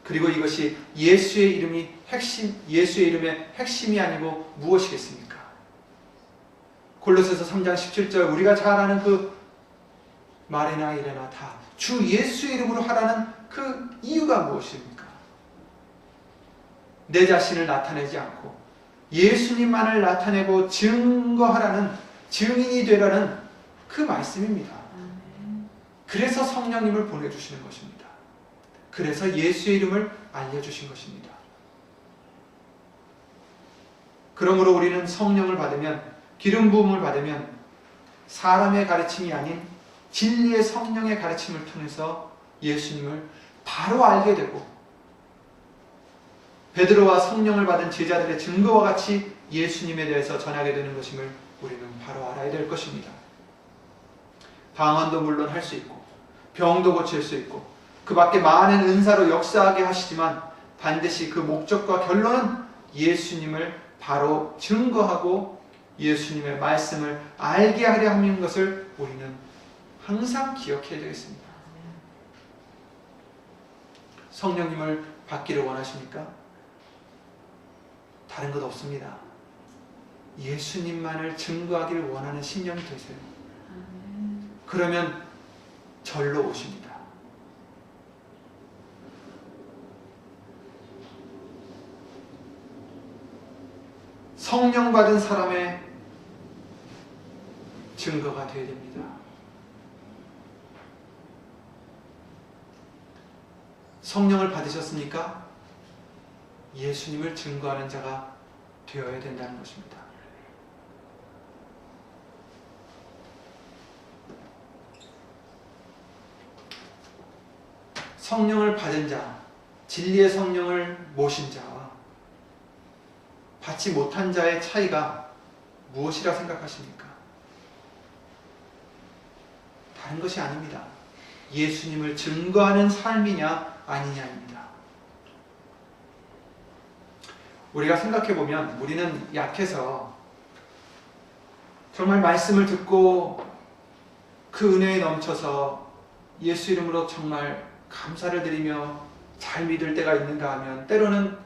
그리고 이것이 예수의 이름의 핵심이 아니고 무엇이겠습니까? 골로새서 3장 17절 우리가 잘 아는 그 말이나 이래나 다 주 예수의 이름으로 하라는 그 이유가 무엇입니까? 내 자신을 나타내지 않고 예수님만을 나타내고 증거하라는, 증인이 되라는 그 말씀입니다. 그래서 성령님을 보내주시는 것입니다. 그래서 예수의 이름을 알려주신 것입니다. 그러므로 우리는 성령을 받으면, 기름 부음을 받으면 사람의 가르침이 아닌 진리의 성령의 가르침을 통해서 예수님을 바로 알게 되고, 베드로와 성령을 받은 제자들의 증거와 같이 예수님에 대해서 전하게 되는 것임을 우리는 바로 알아야 될 것입니다. 방언도 물론 할 수 있고 병도 고칠 수 있고 그 밖에 많은 은사로 역사하게 하시지만 반드시 그 목적과 결론은 예수님을 바로 증거하고 예수님의 말씀을 알게 하려 하는 것을 우리는 항상 기억해야 되겠습니다. 성령님을 받기를 원하십니까? 다른 것 없습니다. 예수님만을 증거하기를 원하는 심령이 되세요. 그러면 절로 오십니다. 성령 받은 사람의 증거가 되어야 됩니다. 성령을 받으셨습니까? 예수님을 증거하는 자가 되어야 된다는 것입니다. 성령을 받은 자, 진리의 성령을 모신 자와 받지 못한 자의 차이가 무엇이라 생각하십니까? 다른 것이 아닙니다. 예수님을 증거하는 삶이냐 아니냐입니다. 우리가 생각해보면 우리는 약해서 정말 말씀을 듣고 그 은혜에 넘쳐서 예수 이름으로 정말 감사를 드리며 잘 믿을 때가 있는가 하면 때로는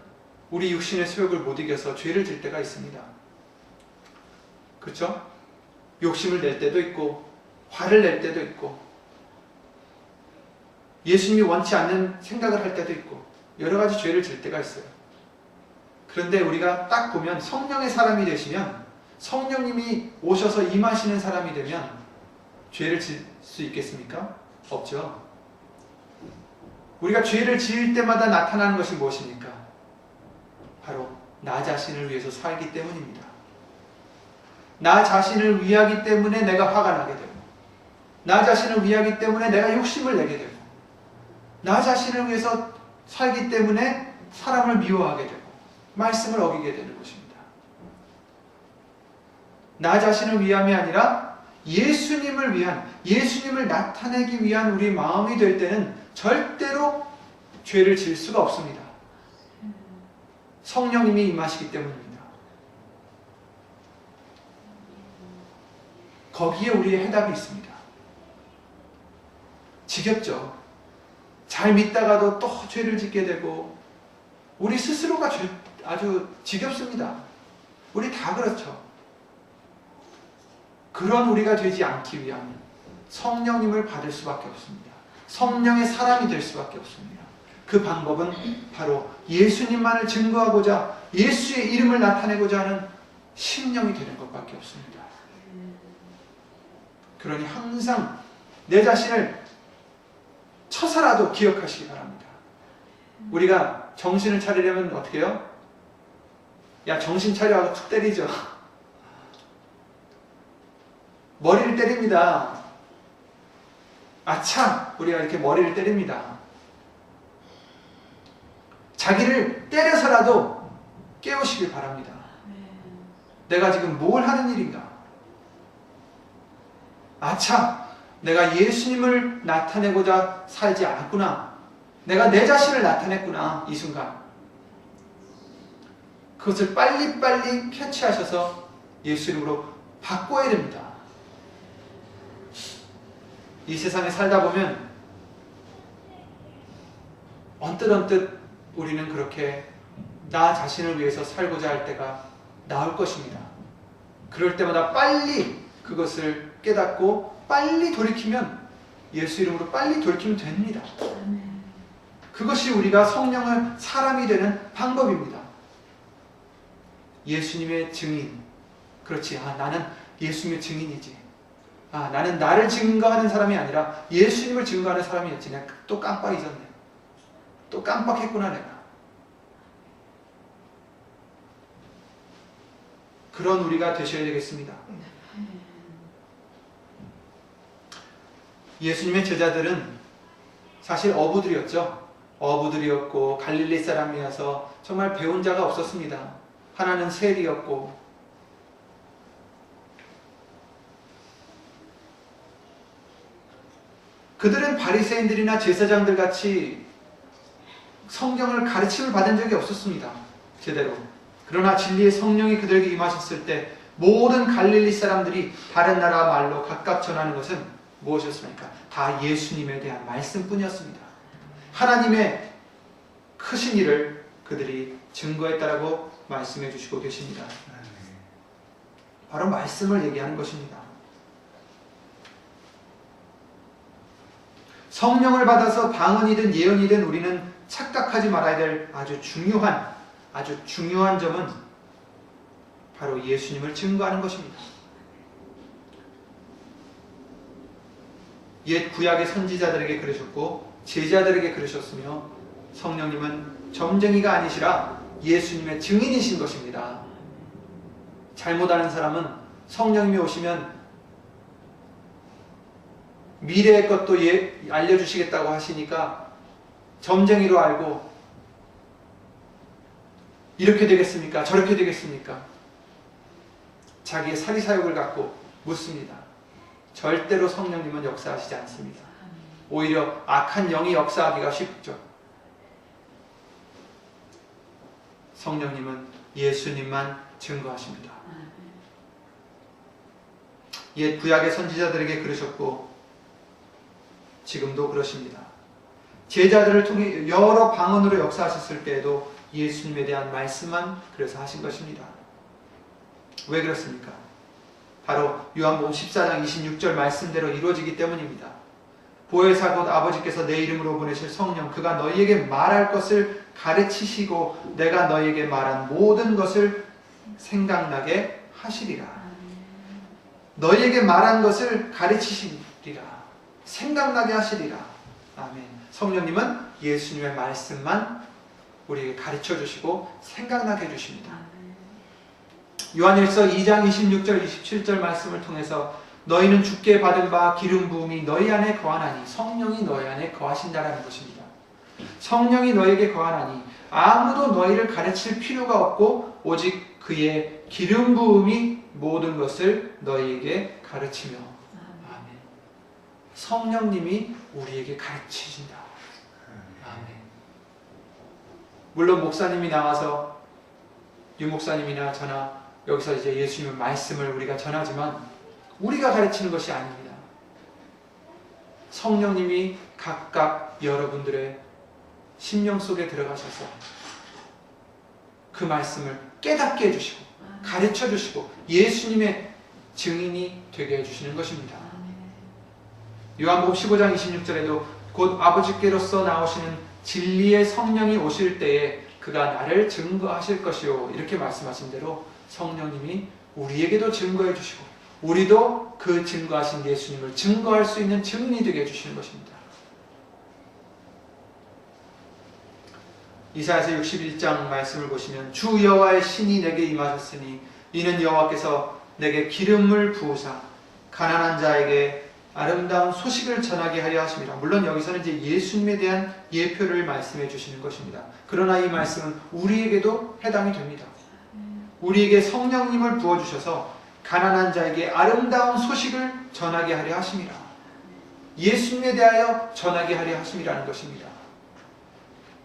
우리 육신의 소욕을 못 이겨서 죄를 질 때가 있습니다. 그렇죠? 욕심을 낼 때도 있고 화를 낼 때도 있고 예수님이 원치 않는 생각을 할 때도 있고 여러 가지 죄를 질 때가 있어요. 그런데 우리가 딱 보면 성령의 사람이 되시면 성령님이 오셔서 임하시는 사람이 되면 죄를 질 수 있겠습니까? 없죠. 우리가 죄를 지을 때마다 나타나는 것이 무엇입니까? 바로 나 자신을 위해서 살기 때문입니다. 나 자신을 위하기 때문에 내가 화가 나게 되고 나 자신을 위하기 때문에 내가 욕심을 내게 되고 나 자신을 위해서 살기 때문에 사람을 미워하게 되고 말씀을 어기게 되는 것입니다. 나 자신을 위함이 아니라 예수님을 위한, 예수님을 나타내기 위한 우리 마음이 될 때는 절대로 죄를 지을 수가 없습니다. 성령님이 임하시기 때문입니다. 거기에 우리의 해답이 있습니다. 지겹죠. 잘 믿다가도 또 죄를 짓게 되고 우리 스스로가 아주 지겹습니다. 우리 다 그렇죠. 그런 우리가 되지 않기 위한 성령님을 받을 수밖에 없습니다. 성령의 사람이 될 수밖에 없습니다. 그 방법은 바로 예수님만을 증거하고자 예수의 이름을 나타내고자 하는 심령이 되는 것밖에 없습니다. 그러니 항상 내 자신을 쳐서라도 기억하시기 바랍니다. 우리가 정신을 차리려면 어떻게 해요? 야, 정신 차려 하고 툭 때리죠. 머리를 때립니다. 아차! 우리가 이렇게 머리를 때립니다. 자기를 때려서라도 깨우시길 바랍니다. 내가 지금 뭘 하는 일인가? 아차! 내가 예수님을 나타내고자 살지 않았구나. 내가 내 자신을 나타냈구나. 이 순간. 그것을 빨리빨리 캐치하셔서 예수 이름으로 바꿔야 됩니다. 이 세상에 살다 보면 언뜻 우리는 그렇게 나 자신을 위해서 살고자 할 때가 나올 것입니다. 그럴 때마다 빨리 그것을 깨닫고 빨리 돌이키면, 예수 이름으로 빨리 돌이키면 됩니다. 그것이 우리가 성령을 사람이 되는 방법입니다. 예수님의 증인. 그렇지. 나는 예수님의 증인이지. 나는 나를 증거하는 사람이 아니라 예수님을 증거하는 사람이었지. 내가 또 깜빡 잊었네. 또 깜빡했구나 내가. 그런 우리가 되셔야 되겠습니다. 예수님의 제자들은 사실 어부들이었죠. 어부들이었고 갈릴리 사람이어서 정말 배운 자가 없었습니다. 하나는 세리였고, 그들은 바리새인들이나 제사장들 같이 성경을 가르침을 받은 적이 없었습니다. 제대로. 그러나 진리의 성령이 그들에게 임하셨을 때 모든 갈릴리 사람들이 다른 나라 말로 각각 전하는 것은 무엇이었습니까? 다 예수님에 대한 말씀뿐이었습니다. 하나님의 크신 일을 그들이 증거했다라고 말씀해 주시고 계십니다. 바로 말씀을 얘기하는 것입니다. 성령을 받아서 방언이든 예언이든 우리는 착각하지 말아야 될 아주 중요한 점은 바로 예수님을 증거하는 것입니다. 옛 구약의 선지자들에게 그러셨고 제자들에게 그러셨으며, 성령님은 점쟁이가 아니시라 예수님의 증인이신 것입니다. 잘못 아는 사람은 성령님이 오시면 미래의 것도 알려주시겠다고 하시니까 점쟁이로 알고 이렇게 되겠습니까? 저렇게 되겠습니까? 자기의 사리사욕을 갖고 묻습니다. 절대로 성령님은 역사하시지 않습니다. 오히려 악한 영이 역사하기가 쉽죠. 성령님은 예수님만 증거하십니다. 옛 구약의 선지자들에게 그러셨고 지금도 그러십니다. 제자들을 통해 여러 방언으로 역사하셨을 때에도 예수님에 대한 말씀만 그래서 하신 것입니다. 왜 그렇습니까? 바로 요한복음 14장 26절 말씀대로 이루어지기 때문입니다. 보혜사 곧 아버지께서 내 이름으로 보내실 성령, 그가 너희에게 말할 것을 가르치시고 내가 너희에게 말한 모든 것을 생각나게 하시리라. 너희에게 말한 것을 가르치시리라. 생각나게 하시리라. 아멘. 성령님은 예수님의 말씀만 우리에게 가르쳐 주시고 생각나게 해주십니다. 요한일서 2장 26절 27절 말씀을 통해서 너희는 주께 받은 바 기름 부음이 너희 안에 거하나니, 성령이 너희 안에 거하신다라는 것입니다. 성령이 너희에게 거하나니 아무도 너희를 가르칠 필요가 없고 오직 그의 기름 부음이 모든 것을 너희에게 가르치며. 아멘. 성령님이 우리에게 가르치신다. 아멘. 물론 목사님이 나와서 유목사님이나 저나 여기서 이제 예수님의 말씀을 우리가 전하지만 우리가 가르치는 것이 아닙니다. 성령님이 각각 여러분들의 심령 속에 들어가셔서 그 말씀을 깨닫게 해주시고 가르쳐 주시고 예수님의 증인이 되게 해주시는 것입니다. 요한복음 15장 26절에도 곧 아버지께로서 나오시는 진리의 성령이 오실 때에 그가 나를 증거하실 것이요, 이렇게 말씀하신 대로 성령님이 우리에게도 증거해 주시고 우리도 그 증거하신 예수님을 증거할 수 있는 증인이 되게 해주시는 것입니다. 이사야서 61장 말씀을 보시면 주 여호와의 신이 내게 임하셨으니 이는 여호와께서 내게 기름을 부으사 가난한 자에게 아름다운 소식을 전하게 하려 하십니다. 물론 여기서는 이제 예수님에 대한 예표를 말씀해 주시는 것입니다. 그러나 이 말씀은 우리에게도 해당이 됩니다. 우리에게 성령님을 부어주셔서 가난한 자에게 아름다운 소식을 전하게 하려 하심이라. 예수님에 대하여 전하게 하려 하심이라는 것입니다.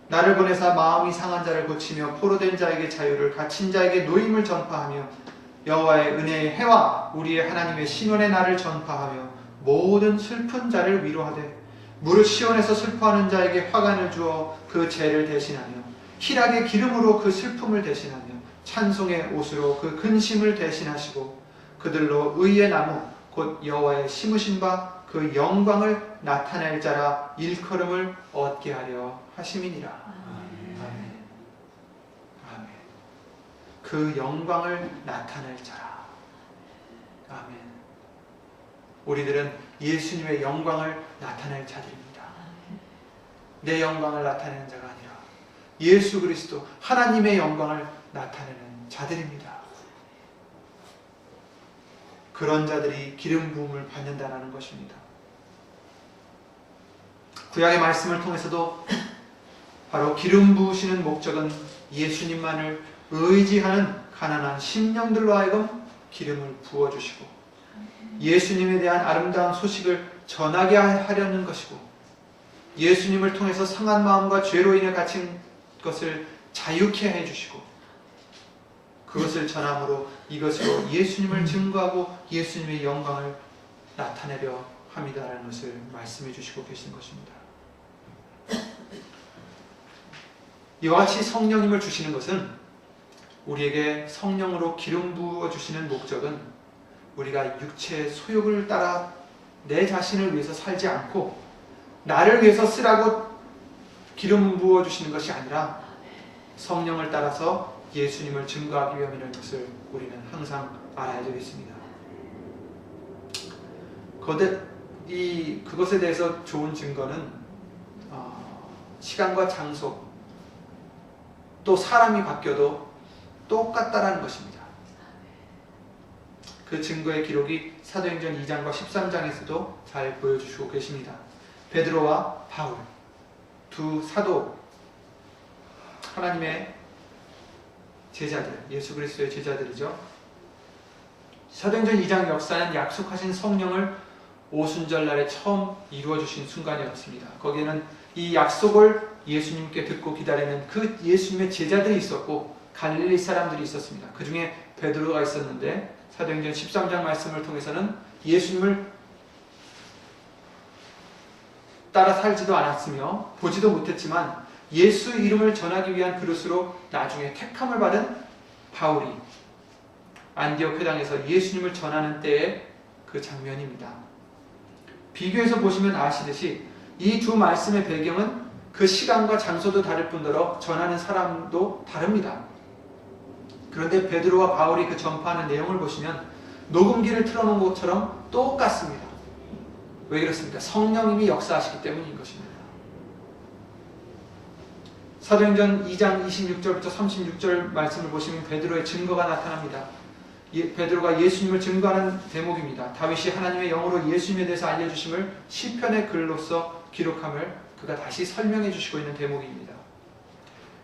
나를 보내사 마음이 상한 자를 고치며 포로된 자에게 자유를, 갇힌 자에게 노임을 전파하며 여호와의 은혜의 해와 우리의 하나님의 신원의 날을 전파하며 모든 슬픈 자를 위로하되 무릇 시온에서 슬퍼하는 자에게 화관을 주어 그 죄를 대신하며 희락의 기름으로 그 슬픔을 대신하며 찬송의 옷으로 그 근심을 대신하시고 그들로 의의 나무 곧 여호와의 심으신 바 그 영광을 나타낼 자라 일컬음을 얻게 하려 하심이니라. 아멘. 아멘. 그 영광을 나타낼 자라. 아멘. 우리들은 예수님의 영광을 나타낼 자들입니다. 내 영광을 나타내는 자가 아니라 예수 그리스도 하나님의 영광을 나타내는 자들입니다. 그런 자들이 기름 부음을 받는다라는 것입니다. 구약의 말씀을 통해서도 바로 기름 부으시는 목적은 예수님만을 의지하는 가난한 심령들로 하여금 기름을 부어주시고 예수님에 대한 아름다운 소식을 전하게 하려는 것이고 예수님을 통해서 상한 마음과 죄로 인해 갇힌 것을 자유케 해주시고 그것을 전함으로 이것으로 예수님을 증거하고 예수님의 영광을 나타내려 합니다라는 것을 말씀해 주시고 계신 것입니다. 이와 같이 성령님을 주시는 것은 우리에게 성령으로 기름 부어 주시는 목적은 우리가 육체의 소욕을 따라 내 자신을 위해서 살지 않고 나를 위해서 쓰라고 기름 부어 주시는 것이 아니라 성령을 따라서 예수님을 증거하기 위함이라는 것을 우리는 항상 알아야 되겠습니다. 그것에 대해서 좋은 증거는 시간과 장소 또 사람이 바뀌어도 똑같다라는 것입니다. 그 증거의 기록이 사도행전 2장과 13장에서도 잘 보여주시고 계십니다. 베드로와 바울 두 사도 하나님의 제자들, 예수 그리스도의 제자들이죠. 사도행전 2장 역사는 약속하신 성령을 오순절날에 처음 이루어주신 순간이었습니다. 거기에는 이 약속을 예수님께 듣고 기다리는 그 예수님의 제자들이 있었고 갈릴리 사람들이 있었습니다. 그 중에 베드로가 있었는데 사도행전 13장 말씀을 통해서는 예수님을 따라 살지도 않았으며 보지도 못했지만 예수 이름을 전하기 위한 그릇으로 나중에 택함을 받은 바울이 안디옥 회당에서 예수님을 전하는 때의 그 장면입니다. 비교해서 보시면 아시듯이 이 두 말씀의 배경은 그 시간과 장소도 다를 뿐더러 전하는 사람도 다릅니다. 그런데 베드로와 바울이 그 전파하는 내용을 보시면 녹음기를 틀어놓은 것처럼 똑같습니다. 왜 그렇습니까? 성령님이 역사하시기 때문인 것입니다. 사도행전 2장 26절부터 36절 말씀을 보시면 베드로의 증거가 나타납니다. 베드로가 예수님을 증거하는 대목입니다. 다윗이 하나님의 영으로 예수님에 대해서 알려주심을 시편의 글로서 기록함을 그가 다시 설명해 주시고 있는 대목입니다.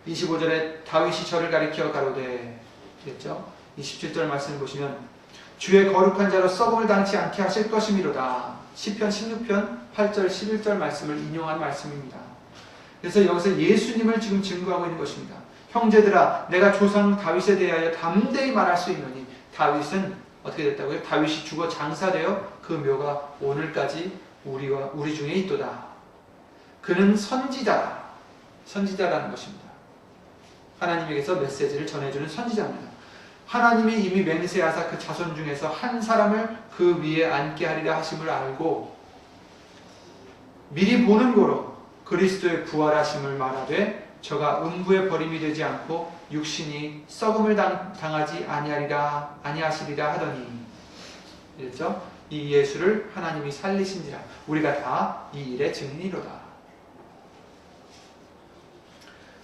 25절에 다윗이 저를 가리켜 가로되 그랬죠. 27절 말씀을 보시면 주의 거룩한 자로 썩음을 당치 않게 하실 것이미로다. 시편 16편 8절 11절 말씀을 인용한 말씀입니다. 그래서 여기서 예수님을 지금 증거하고 있는 것입니다. 형제들아 내가 조상 다윗에 대하여 담대히 말할 수 있노니 다윗은 어떻게 됐다고요? 다윗이 죽어 장사되어 그 묘가 오늘까지 우리 중에 있도다. 그는 선지자라. 선지자라는 것입니다. 하나님에게서 메시지를 전해주는 선지자입니다. 하나님이 이미 맹세하사 그 자손 중에서 한 사람을 그 위에 앉게 하리라 하심을 알고 미리 보는 고로 그리스도의 부활하심을 말하되 저가 음부에 버림이 되지 않고 육신이 썩음을 당하지 아니하시리라 하더니 그랬죠? 이 예수를 하나님이 살리신지라 우리가 다 이 일의 증인이로다.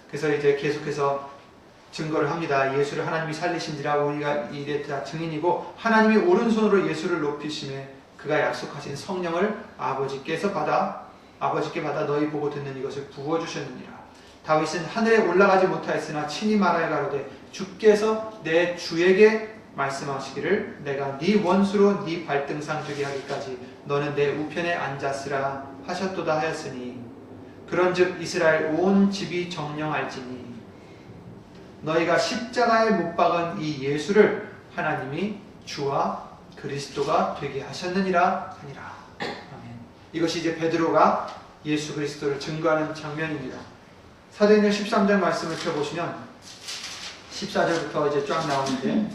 그래서 이제 계속해서 증거를 합니다. 예수를 하나님이 살리신지라 우리가 이 일에 다 증인이고 하나님이 오른손으로 예수를 높이심에 그가 약속하신 성령을 아버지께 받아 너희 보고 듣는 이것을 부어주셨느니라. 다윗은 하늘에 올라가지 못하였으나 친히 말하여 가로되 주께서 내 주에게 말씀하시기를 내가 네 원수로 네 발등상 되게 하기까지 너는 내 우편에 앉았으라 하셨도다 하였으니 그런즉 이스라엘 온 집이 정령할지니 너희가 십자가에 못 박은 이 예수를 하나님이 주와 그리스도가 되게 하셨느니라 하니라. 아멘. 이것이 이제 베드로가 예수 그리스도를 증거하는 장면입니다. 사도행전 13장 말씀을 펴보시면 14절부터 이제 쫙 나오는데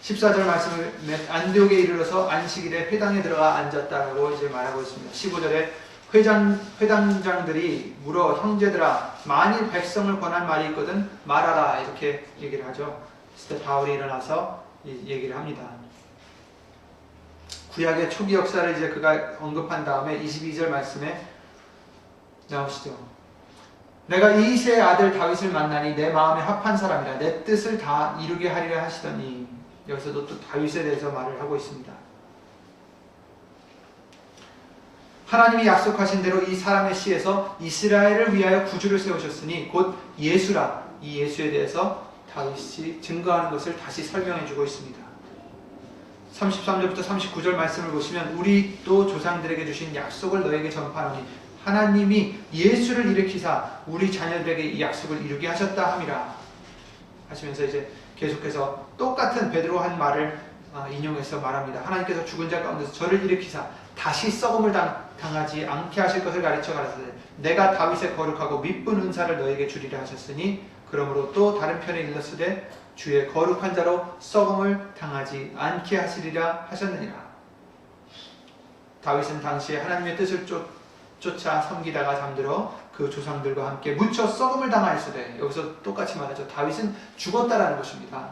14절 말씀을 안디옥에 이르러서 안식일에 회당에 들어가 앉았다라고 이제 말하고 있습니다. 15절에 회당장들이 물어 형제들아 만일 백성을 권한 말이 있거든 말하라 이렇게 얘기를 하죠. 그때 바울이 일어나서 얘기를 합니다. 구약의 초기 역사를 이제 그가 언급한 다음에 22절 말씀에 나오시죠. 내가 이새의 아들 다윗을 만나니 내 마음에 합한 사람이라 내 뜻을 다 이루게 하리라 하시더니 여기서도 또 다윗에 대해서 말을 하고 있습니다. 하나님이 약속하신 대로 이 사람의 씨에서 이스라엘을 위하여 구주를 세우셨으니 곧 예수라. 이 예수에 대해서 다윗이 증거하는 것을 다시 설명해 주고 있습니다. 33절부터 39절 말씀을 보시면 우리 또 조상들에게 주신 약속을 너에게 전파하노니 하나님이 예수를 일으키사 우리 자녀들에게 이 약속을 이루게 하셨다 함이라 하시면서 이제 계속해서 똑같은 베드로 한 말을 인용해서 말합니다. 하나님께서 죽은 자 가운데서 저를 일으키사 다시 썩음을 당하지 않게 하실 것을 가르쳐 가라사대 내가 다윗의 거룩하고 미쁜 은사를 너에게 주리라 하셨으니 그러므로 또 다른 편에 일렀으되 주의 거룩한 자로 썩음을 당하지 않게 하시리라 하셨느니라. 다윗은 당시에 하나님의 뜻을 쫓아 섬기다가 잠들어 그 조상들과 함께 묻혀 썩음을 당하였으되 여기서 똑같이 말하죠. 다윗은 죽었다라는 것입니다.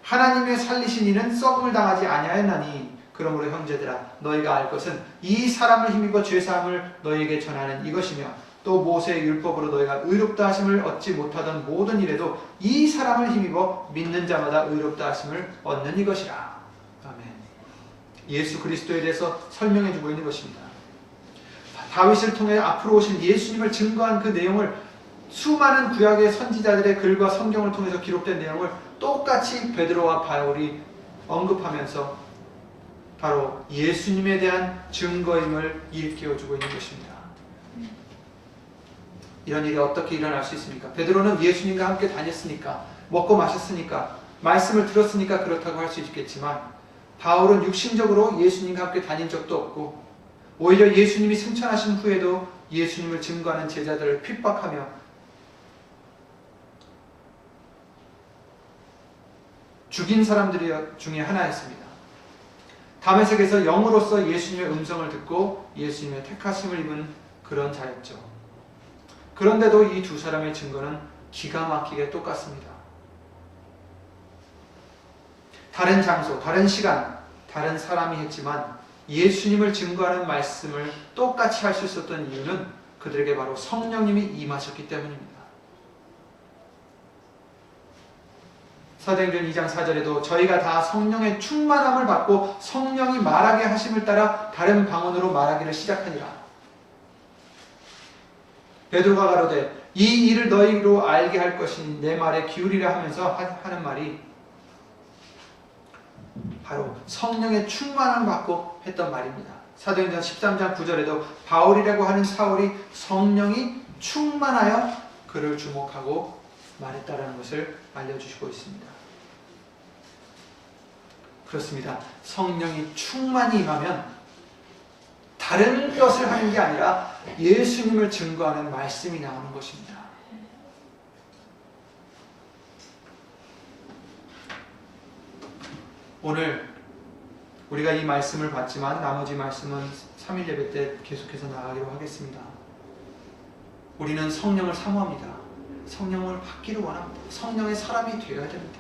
하나님의 살리신 이는 썩음을 당하지 아니하였나니 그러므로 형제들아 너희가 알 것은 이 사람을 힘입어 죄사함을 너희에게 전하는 이것이며 또 모세의 율법으로 너희가 의롭다 하심을 얻지 못하던 모든 일에도 이 사람을 힘입어 믿는 자마다 의롭다 하심을 얻는 이것이라. 아멘. 예수 그리스도에 대해서 설명해 주고 있는 것입니다. 다윗을 통해 앞으로 오신 예수님을 증거한 그 내용을 수많은 구약의 선지자들의 글과 성경을 통해서 기록된 내용을 똑같이 베드로와 바울이 언급하면서 바로 예수님에 대한 증거임을 일깨워주고 있는 것입니다. 이런 일이 어떻게 일어날 수 있습니까? 베드로는 예수님과 함께 다녔으니까 먹고 마셨으니까 말씀을 들었으니까 그렇다고 할 수 있겠지만 바울은 육신적으로 예수님과 함께 다닌 적도 없고 오히려 예수님이 승천하신 후에도 예수님을 증거하는 제자들을 핍박하며 죽인 사람들 중에 하나였습니다. 다메섹에서 영으로서 예수님의 음성을 듣고 예수님의 택하심을 입은 그런 자였죠. 그런데도 이 두 사람의 증거는 기가 막히게 똑같습니다. 다른 장소, 다른 시간, 다른 사람이 했지만 예수님을 증거하는 말씀을 똑같이 할 수 있었던 이유는 그들에게 바로 성령님이 임하셨기 때문입니다. 사도행전 2장 4절에도 저희가 다 성령의 충만함을 받고 성령이 말하게 하심을 따라 다른 방언으로 말하기를 시작하니라. 베드로가 가로되 이 일을 너희로 알게 할 것이니 내 말에 기울이라 하면서 하는 말이 바로 성령의 충만함을 받고 했던 말입니다. 사도행전 13장 9절에도 바울이라고 하는 사울이 성령이 충만하여 그를 주목하고 말했다라는 것을 알려주시고 있습니다. 그렇습니다. 성령이 충만히 임하면 다른 것을 하는 게 아니라 예수님을 증거하는 말씀이 나오는 것입니다. 오늘 우리가 이 말씀을 봤지만 나머지 말씀은 3일 예배 때 계속해서 나가기로 하겠습니다. 우리는 성령을 사모합니다. 성령을 받기를 원합니다. 성령의 사람이 되어야 됩니다.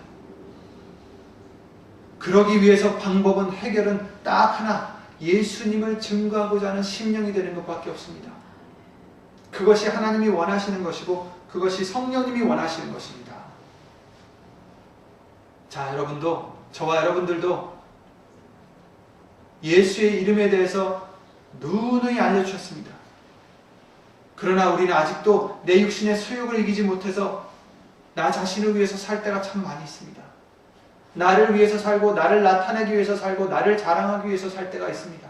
그러기 위해서 방법은 해결은 딱 하나, 예수님을 증거하고자 하는 심령이 되는 것밖에 없습니다. 그것이 하나님이 원하시는 것이고 그것이 성령님이 원하시는 것입니다. 자, 여러분도, 저와 여러분들도 예수의 이름에 대해서 누누이 알려주셨습니다. 그러나 우리는 아직도 내 육신의 소욕을 이기지 못해서 나 자신을 위해서 살 때가 참 많이 있습니다. 나를 위해서 살고 나를 나타내기 위해서 살고 나를 자랑하기 위해서 살 때가 있습니다.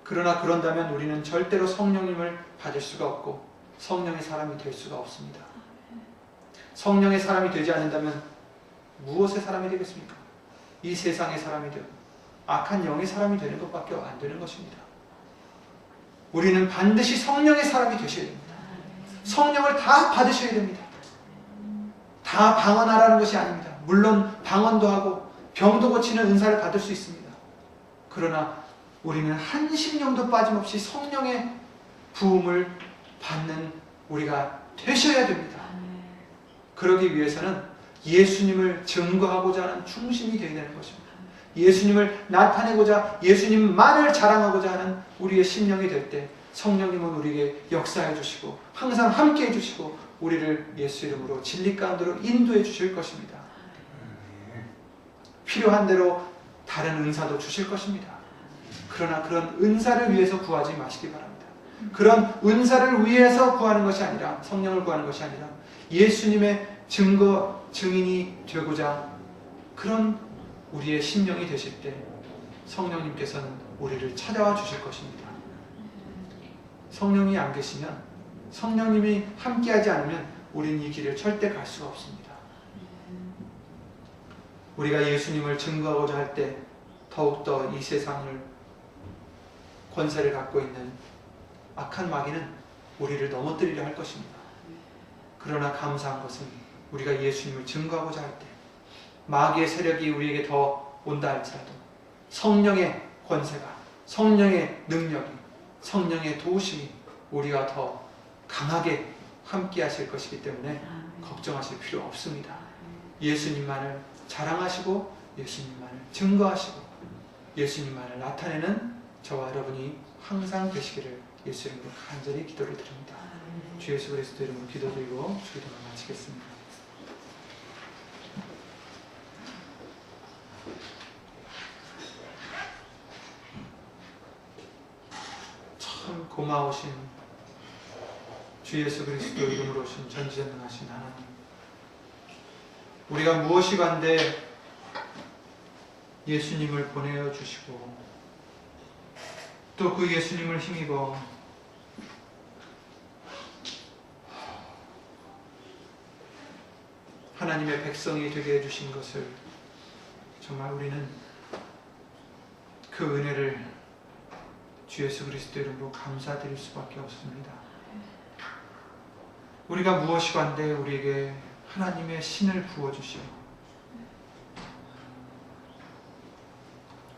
그러나 그런다면 우리는 절대로 성령님을 받을 수가 없고 성령의 사람이 될 수가 없습니다. 성령의 사람이 되지 않는다면 무엇의 사람이 되겠습니까? 이 세상의 사람이 되고 악한 영의 사람이 되는 것밖에 안 되는 것입니다. 우리는 반드시 성령의 사람이 되셔야 됩니다. 성령을 다 받으셔야 됩니다. 다 방언하라는 것이 아닙니다. 물론 방언도 하고 병도 고치는 은사를 받을 수 있습니다. 그러나 우리는 한 심령도 빠짐없이 성령의 부음을 받는 우리가 되셔야 됩니다. 그러기 위해서는 예수님을 증거하고자 하는 중심이 되어야 되는 것입니다. 예수님을 나타내고자 예수님만을 자랑하고자 하는 우리의 심령이 될 때 성령님은 우리에게 역사해 주시고 항상 함께 해 주시고 우리를 예수 이름으로 진리 가운데로 인도해 주실 것입니다. 필요한 대로 다른 은사도 주실 것입니다. 그러나 그런 은사를 위해서 구하지 마시기 바랍니다. 그런 은사를 위해서 구하는 것이 아니라 성령을 구하는 것이 아니라 예수님의 증인이 되고자 그런 우리의 심령이 되실 때 성령님께서는 우리를 찾아와 주실 것입니다. 성령이 안 계시면 성령님이 함께하지 않으면 우리는 이 길을 절대 갈 수가 없습니다. 우리가 예수님을 증거하고자 할 때 더욱더 이 세상을 권세를 갖고 있는 악한 마귀는 우리를 넘어뜨리려 할 것입니다. 그러나 감사한 것은 우리가 예수님을 증거하고자 할 때 마귀의 세력이 우리에게 더 온다 할지라도 성령의 권세가, 성령의 능력이, 성령의 도우심이 우리가 더 강하게 함께 하실 것이기 때문에 걱정하실 필요 없습니다. 예수님만을 자랑하시고 예수님만을 증거하시고 예수님만을 나타내는 저와 여러분이 항상 되시기를 예수 이름으로 간절히 기도를 드립니다. 주 예수 그리스도 이름으로 기도드리고 주기도를 마치겠습니다. 참 고마우신 주 예수 그리스도 이름으로 오신 전지전능하신 하나님, 우리가 무엇이 간데 예수님을 보내어 주시고 또 그 예수님을 힘입어 하나님의 백성이 되게 해주신 것을 정말 우리는 그 은혜를 주 예수 그리스도 이름으로 감사드릴 수밖에 없습니다. 우리가 무엇이 간데 우리에게 하나님의 신을 부어주시고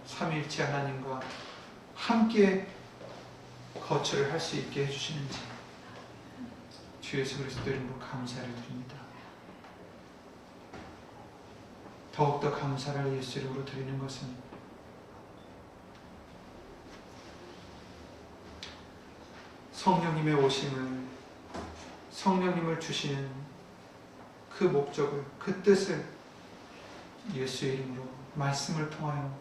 삼위일체 하나님과 함께 거처를 할 수 있게 해주시는지 주 예수 그리스도 이름으로 감사를 드립니다. 더욱더 감사를 예수 이름으로 드리는 것은 성령님의 오심을, 성령님을 주시는 그 목적을, 그 뜻을 예수의 이름으로 말씀을 통하여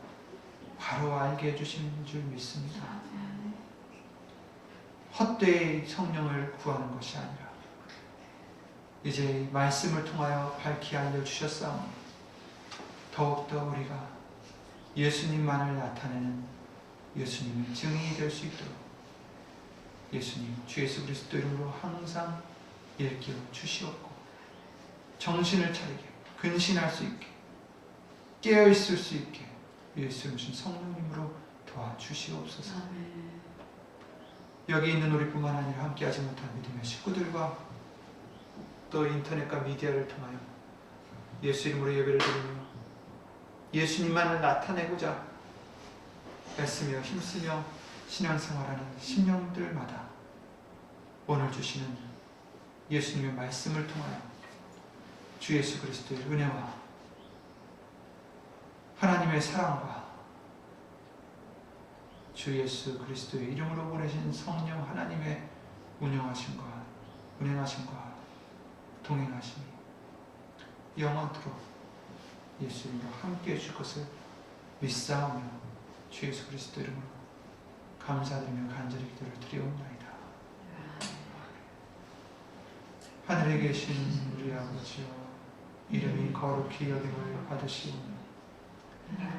바로 알게 해주시는 줄 믿습니다. 헛되이 성령을 구하는 것이 아니라 이제 말씀을 통하여 밝히 알려주셨사오니 더욱더 우리가 예수님만을 나타내는 예수님의 증인이 될 수 있도록 예수님, 주 예수 그리스도 이름으로 항상 일깨워 주시옵고 정신을 차리게, 근신할 수 있게, 깨어있을 수 있게 예수님 성령님으로 도와주시옵소서. 여기 있는 우리뿐만 아니라 함께하지 못한 믿음의 식구들과 또 인터넷과 미디어를 통하여 예수 이름으로 예배를 드리며 예수님만을 나타내고자 애쓰며 힘쓰며 신앙생활하는 심령들마다 오늘 주시는 예수님의 말씀을 통하여 주 예수 그리스도의 은혜와 하나님의 사랑과 주 예수 그리스도의 이름으로 보내신 성령 하나님의 운영하심과 운행하심과 동행하심이 영원토록 예수님과 함께해 줄 것을 믿사오며 주 예수 그리스도 이름으로 감사드리며 간절히 기도를 드리옵나이다. 하늘에 계신 우리 아버지여, 이름이 거룩히 여김을 받으시오며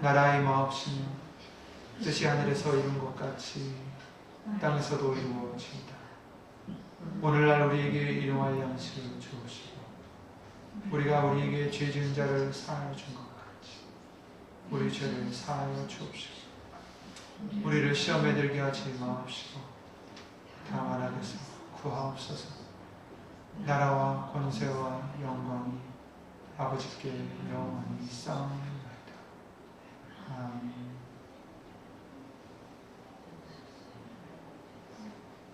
나라의 마옵시며 뜻이 하늘에서 이룬 것 같이 땅에서도 이루어지이다. 오늘날 우리에게 일용할 양식을 주옵시고 우리가 우리에게 죄 지은 자를 사하여 준 것 같이 우리 죄를 사하여 주옵시고 우리를 시험에 들게 하지 마옵시고 다만 악에서 구하옵소서. 나라와 권세와 영광이 아버지께 영원히 쌓옵나이다. 아멘.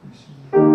예수님.